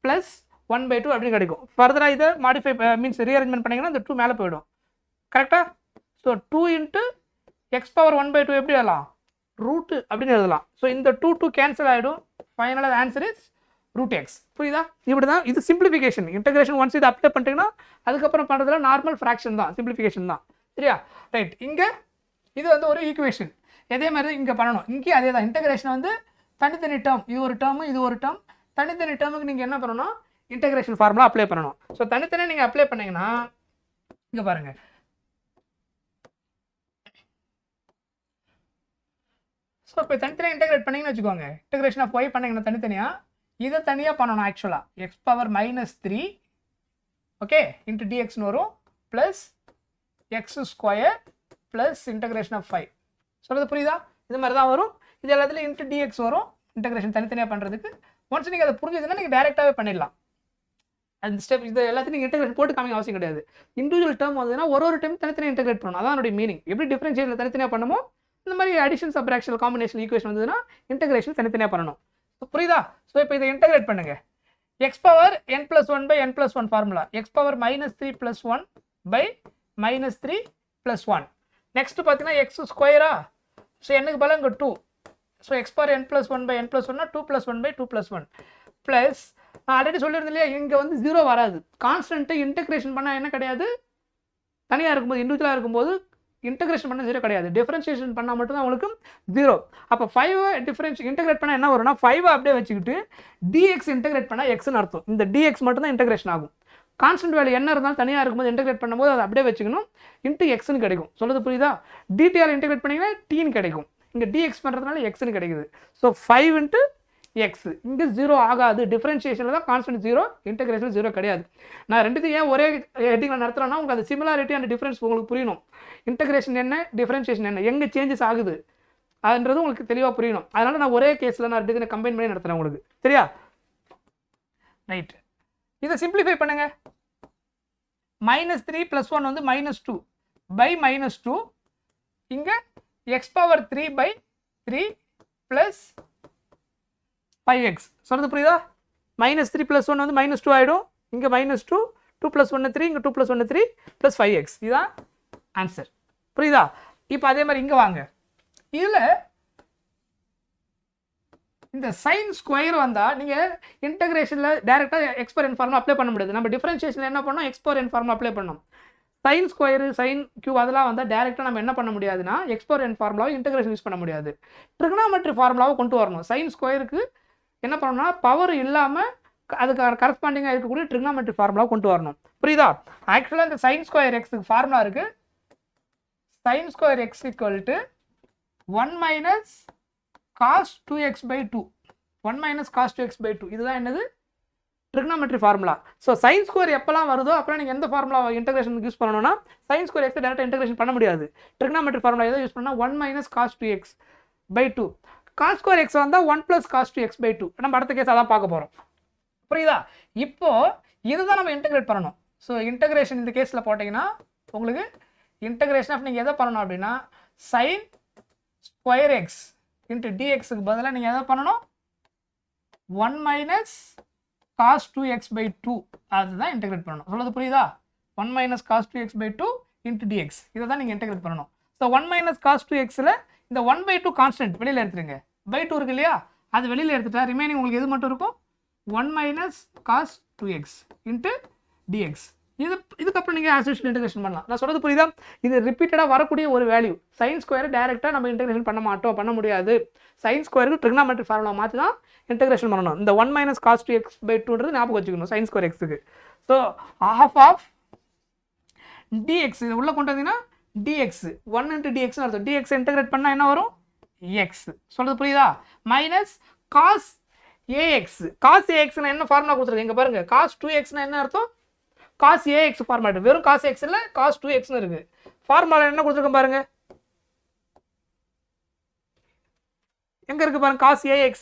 +1/2 அப்படின்னு கிடைக்கும். ஃபர்தராக இதை மாடிஃபை மீன்ஸ் ரீஅரேஞ்ச்மெண்ட் பண்ணிங்கன்னா இந்த 2 மேலே போயிடும். கரெக்டாக? ஸோ 2 into x பவர் 1/2 எப்படி எழுதலாம்? ரூட் அப்படின்னு எழுதலாம். ஸோ இந்த 2 கேன்சல் ஆகிடும். ஃபைனலாக ஆன்சர் இஸ் √x. புரியுதா? இப்படி தான் இது சிம்பிளிஃபிகேஷன். இன்டெகிரேஷன் ஒன்ஸ் இது அப்ளை பண்ணிட்டீங்கன்னா அதுக்கப்புறம் பண்ணுறதுல நார்மல் ஃப்ராக்ஷன் தான், சிம்பிளிஃபிகேஷன் தான். சரியா? ரைட், இங்கே இது வந்து ஒரு ஈக்குவேஷன். அதே மாதிரி இங்கே பண்ணணும். இங்கே அதே தான். இன்டெகிரேஷன் வந்து தனித்தனி டேர்ம், இது ஒரு டேர்மு இது ஒரு டேர்ம். தனித்தனி டேர்முக்கு நீங்கள் என்ன பண்ணணும்? இன்டெகிரேஷன் ஃபார்முலா அப்ளை பண்ணணும். ஸோ தனித்தனியாக நீங்கள் அப்ளை பண்ணிங்கன்னா இங்கே பாருங்கள், ஸோ இப்போ தனித்தனியாக இன்டெகிரேட் பண்ணிங்கன்னு வச்சுக்கோங்க. இன்டெகிரேஷன் ஆஃப் ஒய் பண்ணிங்கன்னா தனித்தனியாக இதை தனியாக பண்ணணும். ஆக்சுவலாக எக்ஸ் பவர் -3 ஓகே இன்ட்டு டிஎக்ஸ்னு வரும் plus x square plus integration of 5. சொல்கிறது புரியுதா? இது மாதிரி தான் வரும். இது எல்லாத்துலேயும் இன்ட்டு டிஎக்ஸ் வரும். இன்டெகிரேஷன் தனித்தனியாக பண்ணுறதுக்கு ஒன்ஸ் நீங்கள் அதை புரிஞ்சதுன்னா நீங்கள் டேரெக்டாகவே பண்ணிடலாம். அந்த ஸ்டெப் இது எல்லாத்தையும் நீங்கள் இன்டெகிரேட் போட்டு காமிக்க அவசியம் கிடையாது. இண்டிவிஜுவல் டேர்ம் வந்ததுன்னா ஒரு டைம் தனித்தனியாக இன்டெகிரேட் பண்ணணும். அதான் என்னுடைய மீனிங். எப்படி டிஃபரன்ஷியேஷன் தனித்தனியாக பண்ணுமோ இந்த மாதிரி அடிஷன் சப்ராக்ஷன் காம்பினேஷன் ஈக்குவேஷன் வந்ததுன்னா இன்டெகிரேஷன் தனித்தனியாக பண்ணணும். புரியுதா? ஸோ இப்போ இதை இன்டெகிரேட் பண்ணுங்க. X power n plus 1 by n plus 1 formula X power -3 plus 1 by -3 plus 1. Next பார்த்தீங்கன்னா எக்ஸ் ஸ்கொயரா. ஸோ என்னக்கு பதிலாக இங்கே 2. So x power n plus 1 by n plus 1 2 plus 1 by 2 plus 1 plus நான் ஆல்ரெடி சொல்லியிருந்தேன் இல்லையா, இங்கே வந்து 0 வராது. கான்ஸ்டன்ட்டு இன்டெகிரேஷன் பண்ணால் என்ன கிடையாது? தனியாக இருக்கும்போது இண்டிவிஜுவலாக இருக்கும்போது இன்டெகிரேஷன் பண்ண 0 கிடையாது. டிஃபரன்ஷியேஷன் பண்ணால் மட்டும் தான் உங்களுக்கு 0. அப்போ 5 இன்டெகிரேட் பண்ணால் என்ன வரும்னா 5 அப்படியே வச்சுக்கிட்டு dx இன்டெகிரேட் பண்ணால் எக்ஸ்னு அர்த்தம். இந்த dx மட்டும் தான் இன்டெகிரேஷன் ஆகும். கான்ஸ்டன்ட் வேல்யூ என்ன இருந்தாலும் தனியாக இருக்கும்போது இன்டெகிரேட் பண்ணும்போது அதை அப்படியே வச்சுக்கணும். இன்ட்டு எக்ஸ்னு கிடைக்கும். சொல்லுது புரியுதா? dtஆர் இன்டெகிரேட் பண்ணிங்கன்னா டீன்னு கிடைக்கும். இங்கே dx பண்ணுறதுனால எக்ஸ்னு கிடைக்குது. ஸோ 5 into எக்ஸ் இங்கே 0 ஆகாது. டிஃபரன்ஷியேஷனில் தான் கான்ஸ்டன்ட் 0, இன்டெகிரேஷன் 0 கிடையாது. நான் ரெண்டுத்தையும் ஏன் ஒரே ஹெட்டிங்கில் நடத்துகிறேன்னா உங்களுக்கு அந்த சிமிலாரிட்டி அண்ட் டிஃபரன்ஸ் உங்களுக்கு புரியணும். இன்டெகிரேஷன் என்ன, டிஃபரன்ஷியேஷன் என்ன, எங்கே சேஞ்சஸ் ஆகுது அதுன்றது உங்களுக்கு தெளிவாக புரியணும். அதனால் நான் ஒரே கேஸில் நான் ரெண்டு கம்பைன் பண்ணி நடத்துகிறேன் உங்களுக்கு. சரியா? ரைட். இதை சிம்பிளிஃபை பண்ணுங்க. -3 + 1 வந்து -2 பை -2 இங்கே x⁻3/3 + 5x. சொல்கிறது புரியுதா? -3 + 1 வந்து -2 ஆகிடும். இங்கே -2, 2 + 1 3, இங்கே 2 + 1 3 + 5x. இதுதான் ஆன்சர். புரியுதா? இப்போ அதே மாதிரி இங்கே வாங்க. இதில் இந்த சைன் ஸ்கொயர் வந்தால் நீங்கள் இன்டகிரேஷனில் டேரெக்டாக எக்ஸ்போனன்ட் ஃபார்முலா அப்ளை பண்ண முடியாது. நம்ம டிஃபரன்ஷியேஷனில் என்ன பண்ணோம்? எக்ஸ்போனன்ட் ஃபார்முலா அப்ளை பண்ணோம். சைன் ஸ்கொயரு, சைன் கியூப் அதெல்லாம் வந்தால் டேரெக்டாக நம்ம என்ன பண்ண முடியாதுன்னா எக்ஸ்போனன்ட் ஃபார்முலாவை இன்டகிரேஷன் யூஸ் பண்ண முடியாது. ட்ரிகனாமெட்ரி ஃபார்முலாவை கொண்டு வரணும். சைன் ஸ்கொயருக்கு என்ன பண்ணணும்னா பவர் இல்லாமல் அதுக்கு கரஸ்பாண்டிங்காக இருக்கக்கூடிய ட்ரிகனாமெட்ரி ஃபார்முலாவை கொண்டு வரணும். புரியுதா? ஆக்சுவலாக இந்த சைன் ஸ்கொயர் எக்ஸுக்கு ஃபார்முலா இருக்குது. Sine square X = 1 - cos 2x/2. 1 - cos 2x/2. இதுதான் என்னது? Trigonometry formula. So sine square எப்போல்லாம் வருதோ அப்போலாம் நீங்கள் எந்த ஃபார்முலா இன்டகிரேஷன் யூஸ் பண்ணணும்னா சைன் ஸ்கொயர் எக்ஸ் டேரெக்டாக இன்டகிரேஷன் பண்ண முடியாது. ட்ரிகனாமெட்ரி ஃபார்முலா எதை யூஸ் பண்ணால் 1 - cos 2x/2. cos square X வந்தால் 1 + cos 2x/2. நம்ம அடுத்த கேஸ் அதான் பார்க்க போகிறோம். புரியுதா? இப்போ இதுதான் நம்ம இன்டகிரேட் பண்ணணும். ஸோ இன்டகிரேஷன் இந்த கேஸில் போட்டிங்கன்னா உங்களுக்கு இன்டகிரேஷன் ஆஃப் நீங்கள் எதை பண்ணணும் அப்படின்னா சைன் ஸ்கொயர் எக்ஸ் இன்ட்டு டிஎக்ஸுக்கு பதிலாக நீங்கள் எதை பண்ணணும்? 1 - cos 2x/2 அதுதான் இன்டகிரேட் பண்ணணும். சொல்றது புரியுதா? 1 - cos 2x/2 இன்ட்டு டிஎக்ஸ் இதை தான் நீங்கள் இன்டகிரேட் பண்ணணும். ஸோ 1 - cos 2xல இந்த 1/2 கான்ஸ்டன்ட் வெளியில் எடுத்துருங்க. /2 இருக்கு இல்லையா? அது வெளியில் எடுத்துட்டா ரிமைனிங் உங்களுக்கு எது மட்டும் இருக்கும்? 1 - cos 2x இன்ட்டு டிஎக்ஸ். இதுக்கப்புறம் நீங்கள் ஆஸ் யூஷுவல் இன்டகிரேஷன் பண்ணலாம். நான் சொல்கிறது புரியுதா? இது ரிப்பீட்டடாக வரக்கூடிய ஒரு வேல்யூ. சைன் ஸ்கொயர் டேரெக்டாக நம்ம இன்டகிரேஷன் பண்ண முடியாது. சைன் ஸ்கொயருக்கு ட்ரிகனாமெட்ரி ஃபார்முலா மாற்றி தான் இன்டகிரேஷன் பண்ணணும். இந்த 1 - cos 2x/2 ஞாபகம் வச்சுக்கணும் சைன் ஸ்கொயர் எக்ஸுக்கு. ஸோ ½ dx இது உள்ளே கொண்டு வந்தீங்கன்னா dx 1 × dx அர்த்தம். dx இன்டகிரேட் பண்ணால் என்ன வரும்? x. சொல்கிறது புரியுதா? -cos ax. cos ax என்ன ஃபார்முலா கொடுத்துருக்கேன் இங்கே பாருங்கள். cos 2x என்ன அர்த்தம்? cos ax formula. வெறும் cos x இல்லை cos 2x இருக்கு. ஃபார்முலா என்ன கொடுத்துருக்கேன் பாருங்க. எங்க இருக்கு பாருங்க? cos ax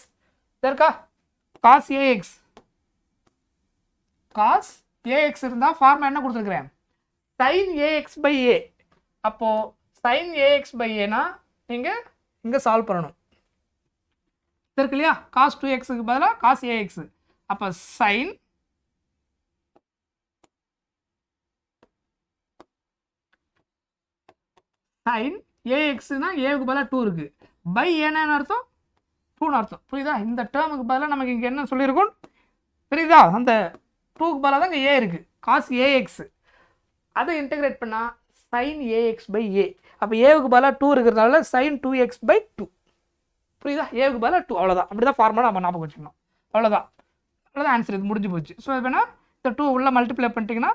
இருக்கா? cos ax. cos ax இருந்தா ஃபார்முலா என்ன கொடுத்துருக்கேன்? sin ax/a. அப்போ sin ax/a னா நீங்க இங்க சால்வ் பண்ணணும். இருக்கு இல்லையா? cos 2xக்கு பதிலாக cos ax. அப்போ sin ax-னா a-க்கு பதிலாக 2 இருக்கு. பை ஏன்னா அர்த்தம்? 2ன்னு அர்த்தம். புரியுதா? இந்த டேர்முக்கு பதிலாக நமக்கு இங்கே என்ன சொல்லியிருக்கோம்? புரியுதா? அந்த 2க்கு பதிலாக தான் இங்கே a இருக்கு. cos ax. அதை இன்டகிரேட் பண்ணால் sin ax/a. அப்போ a-க்கு பதிலாக 2 இருக்கிறதுனால sin 2x/2. புரியுதா? a-க்கு பதிலாக 2. அவ்வளோதான். அப்படி தான் ஃபார்முலா நம்ம ஞாபகம் வச்சுக்கணும். அவ்வளோதான் ஆன்சர். இது முடிஞ்சு போச்சு. ஸோ இது வேணால் இந்த 2 உள்ள மல்டிப்ளை பண்ணிட்டீங்கன்னா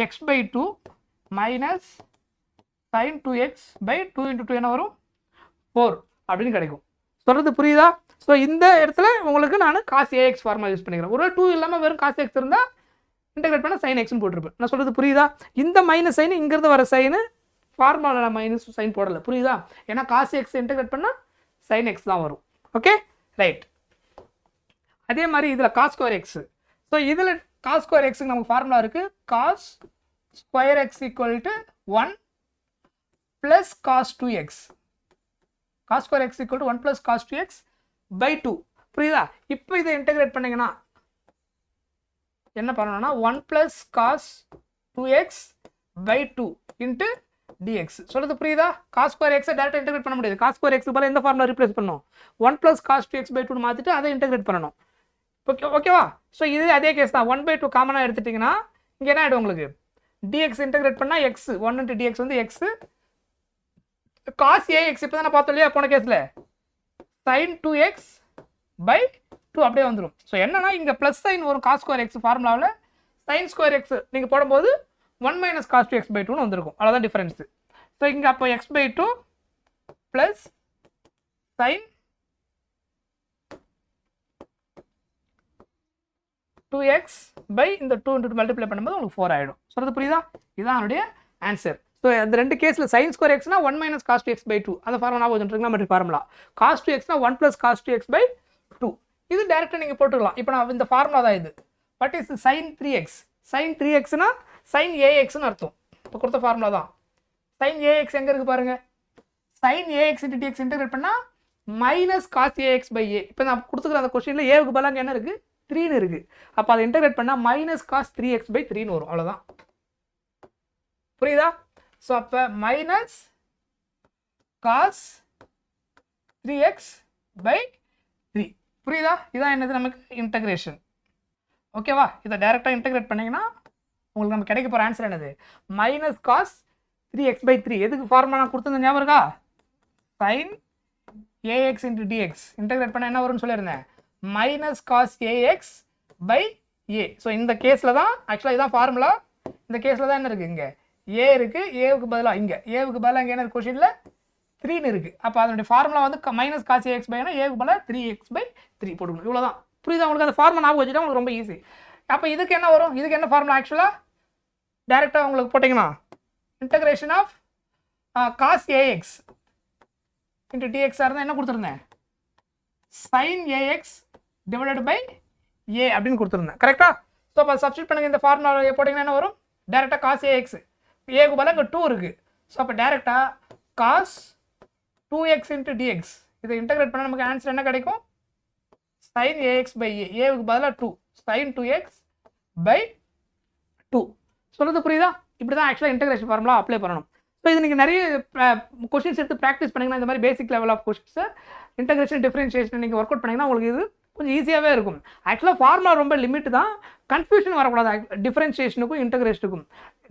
x/2 மைனஸ் sin 2x/2 × 2 என்ன வரும்? 4 அப்படின்னு கிடைக்கும். சொல்கிறது புரியுதா? ஸோ இந்த இடத்துல உங்களுக்கு நான் cos ax ஃபார்முலா யூஸ் பண்ணிக்கிறேன். ஒரு 2 இல்லாமல் வெறும் cos x இருந்தால் இன்டகிரேட் பண்ண sin xன்னு போட்டிருப்பேன். நான் சொல்கிறது புரியுதா? இந்த மைனஸ் சைன் இங்கிருந்து வர சைனு ஃபார்முலா மைனஸ் சைன் போடலை. புரியுதா? ஏன்னா cos x இன்டகிரேட் பண்ணால் sin x தான் வரும். Okay right. அதே மாதிரி இதில் cos ஸ்கொயர் எக்ஸ். ஸோ இதில் cos ஸ்கொயர் எக்ஸுக்கு நமக்கு ஃபார்முலா இருக்குது. cos square X = 1 + cos 2x. cos square X = 1 + cos 2x/2. புரியுதா? இப்போ இதை இன்டகிரேட் பண்ணிங்கன்னா என்ன பண்ணணும்னா 1 + cos 2x/2 இன்ட்டு dx. சொல்கிறது புரியுதா? cos ஸ்கொயர் எக்ஸை டேரெக்டாக இன்டகிரேட் பண்ண முடியாது. cos ஸ்கொயர் எக்ஸுக்கு பதிலாக எந்த ஃபார்முலா ரீப்ளேஸ் பண்ணணும்? 1 + cos 2x/2 மாற்றிட்டு அதை இன்டகிரேட் பண்ணணும். ஓகேவா? ஸோ இது அதே கேஸ் தான். 1/2 காமனாக எடுத்துட்டிங்கன்னா இங்கே என்ன ஆகிடும் உங்களுக்கு? dx இன்டகிரேட் பண்ணால் x 1 × dx வந்து x. cos ax இப்போ தான் பார்த்தோம் இல்லையா போன கேஸில்? sin 2x/2 அப்படியே வந்துடும். ஸோ என்னன்னா இங்கே ப்ளஸ் சைன் வரும் cos ஸ்கொயர் எக்ஸ் ஃபார்முலாவில். sin ஸ்கொயர் எக்ஸ் நீங்கள் போடும்போது 1 - cos 2x/2ன்னு வந்திருக்கும். அவ்வளோதான் டிஃபரன்ஸு. ஸோ இங்கே அப்போ x/2 ப்ளஸ் sin 2x/இந்த 2 × மல்டிப்ளை பண்ணும்போது உங்களுக்கு 4 ஆகிடும். சொல்கிறது புரியுதா? இதுதான் என்னுடைய ஆன்சர். ஸோ அந்த ரெண்டு கேஸில் sin ஸ்கொயர் எக்ஸ்னா 1 minus cos two x by 2 அந்த ஃபார்முலா ஞாபகம் வச்சுருங்களா மெட்ரிக் ஃபார்முலா. காஸ் டூ எக்ஸ்னா 1 plus cos two x by 2 இது டேரெக்டாக நீங்கள் போட்டுக்கலாம். இப்போ நான் இந்த ஃபார்முலா தான் இது. What is sin 3x? sin 3xனா sin axன்னு அர்த்தம். இப்போ கொடுத்த ஃபார்முலா தான். sin ax எங்கே இருக்குது பாருங்கள். sin ax into dx integrate பண்ணால் மைனஸ் காஸ் ஏஎக்ஸ் பை ஏ. இப்போ நான் கொடுத்துக்கிற அந்த கொஸ்டினில் ஏவுக்கு பதிலாக என்ன இருக்குது 3ன்னு இருக்குது. அப்போ அதை இன்டெகிரேட் பண்ணால் மைனஸ் காஸ் 3x பை 3ன்னு வரும். அவ்வளோதான். புரியுதா? ஸோ அப்போ மைனஸ் காஸ் 3x பை 3. புரியுதா? இதான் என்னது நமக்கு இன்டெகிரேஷன். ஓகேவா? இதை டைரெக்டாக இன்டெகிரேட் பண்ணிங்கன்னா உங்களுக்கு நம்ம கிடைக்க போகிற ஆன்சர் என்னது மைனஸ் காஸ் 3x பை 3. எதுக்கு ஃபார்முலா நான் கொடுத்துருந்த ஞாபகம் இருக்கா? sin ax into dx integrate பண்ண என்ன வரும்னு சொல்லியிருந்தேன் minus cos ax by a. So இந்த கேஸில் தான் ஆக்சுவலாக இதுதான் ஃபார்முலா. இந்த கேஸில் தான் என்ன இருக்குது இங்கே ஏ இருக்குது. ஏவுக்கு பதிலாக இங்கே ஏவுக்கு பதிலாக இங்கே என்ன கொஷினில் 3ன்னு இருக்குது. அப்போ அதனுடைய ஃபார்முலா வந்து மைனஸ் காஸ் ஏஎக்ஸ் பைனா ஏவுக்கு பதிலாக 3x பை 3 போட்டுக்கணும். இவ்வளோ தான். புரியுதா உங்களுக்கு? அந்த ஃபார்முலா ஞாபகம் வச்சுட்டா உங்களுக்கு ரொம்ப ஈஸி. அப்போ இதுக்கு என்ன வரும்? இதுக்கு என்ன ஃபார்முலா ஆக்சுவலாக டேரெக்டாக உங்களுக்கு போட்டிங்கன்னா integration of cos a x into டிஎக்ஸாக இருந்தால் என்ன கொடுத்துருந்தேன் sin ax divided by a அப்படின்னு கொடுத்துருந்தேன். கரெக்டாக? ஸோ அப்போ சப்ஸ்டியூட் பண்ணுங்கள். இந்த ஃபார்முலா போட்டிங்கன்னா என்ன வரும்? டேரெக்டாக காஸ் ஏஎக்ஸ் ஏக்கு பதிலாக இங்கே 2 இருக்குது. ஸோ அப்போ டேரெக்டாக காஸ் 2x இன்ட்டு டிஎக்ஸ் இதை இன்டெகிரேட் பண்ணால் நமக்கு ஆன்சர் என்ன கிடைக்கும் sin ax பை ஏ. ஏவுக்கு பதிலாக 2 sin 2x பை 2. சொல்கிறது புரியுதா? இப்படி தான் ஆக்சுவலாக இன்டெகிரேஷன் ஃபார்முலா அப்ளை பண்ணணும். ஸோ இது நீங்கள் நிறைய கொஸ்டின்ஸ் எடுத்து ப்ராக்டிஸ் பண்ணிங்கன்னா இந்த மாதிரி பேசிக் லெவல் ஆஃப் கொஸ்டின்ஸை இன்டெகிரேஷன் டிஃபரன்ஷியேஷன் நீங்கள் ஒர்க் அவுட் பண்ணிங்கன்னா உங்களுக்கு இது கொஞ்சம் ஈஸியாகவே இருக்கும். ஆக்சுவலாக ஃபார்முலா ரொம்ப லிமிட் தான். கன்ஃபியூஷன் வரக்கூடாது டிஃபரன்ஷியேஷனுக்கும் இன்டெகிரேஷனுக்கும்.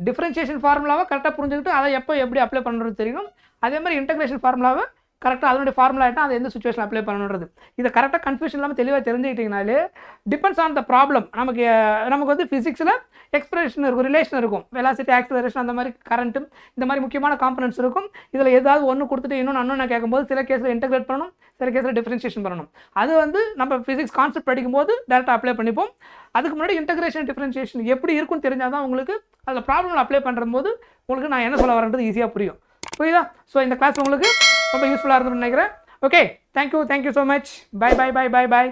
டிஃபரன்ஷியேஷன் ஃபார்முலாவை கரெக்டாக புரிஞ்சுக்கிட்டு அதை எப்போ எப்படி அப்ளை பண்ணுறது தெரியும். அதே மாதிரி இன்டெகிரேஷன் ஃபார்முலாவை கரெக்டாக அதனுடைய ஃபார்முலா ஆகிட்டா அதை எந்த சுச்சுவேஷன் அப்ளை பண்ணணுன்றது இதை கரெக்டாக கன்ஃபியூஷன் இல்லாமல் தெளிவாக தெரிஞ்சுக்கிட்டிங்கனாலே டிபெண்ட்ஸ் ஆன் த ப்ராப்ளம். நமக்கு வந்து ஃபிசிக்ஸில் எக்ஸ்பிரஷன் இருக்கும், ரிலேஷன் இருக்கும், வெலாசிட்டி ஆக்சிலரேஷன் அந்த மாதிரி கரண்ட்டு இந்த மாதிரி முக்கியமான காம்பனன்ட்ஸ் இருக்கும். இதில் ஏதாவது ஒன்று கொடுத்துட்டு இன்னொன்று அண்ணன் கேட்கும்போது சில கேஸில் இன்டெகிரேட் பண்ணணும், சில கேஸில் டிஃபரன்ஷியேஷன் பண்ணணும். அது வந்து நம்ம ஃபிசிக்ஸ் கான்செப்ட் படிக்கும்போது டேரெக்டாக அப்ளை பண்ணிப்போம். அதுக்கு முன்னாடி இன்டெகிரேஷன் டிஃபரன்ஷியேஷன் எப்படி இருக்குன்னு தெரிஞ்சால் தான் உங்களுக்கு அதில் ப்ராப்ளம் அப்ளை பண்ணும்போது உங்களுக்கு நான் என்ன சொல்ல வரேன்றது ஈஸியாக புரியும். புரியுதா? ஸோ இந்த கிளாஸ் உங்களுக்கு ரொம்ப யூஸ்ஃபுல்லாக இருந்துன்னு நினைக்கிறேன். Okay, thank you so much. By.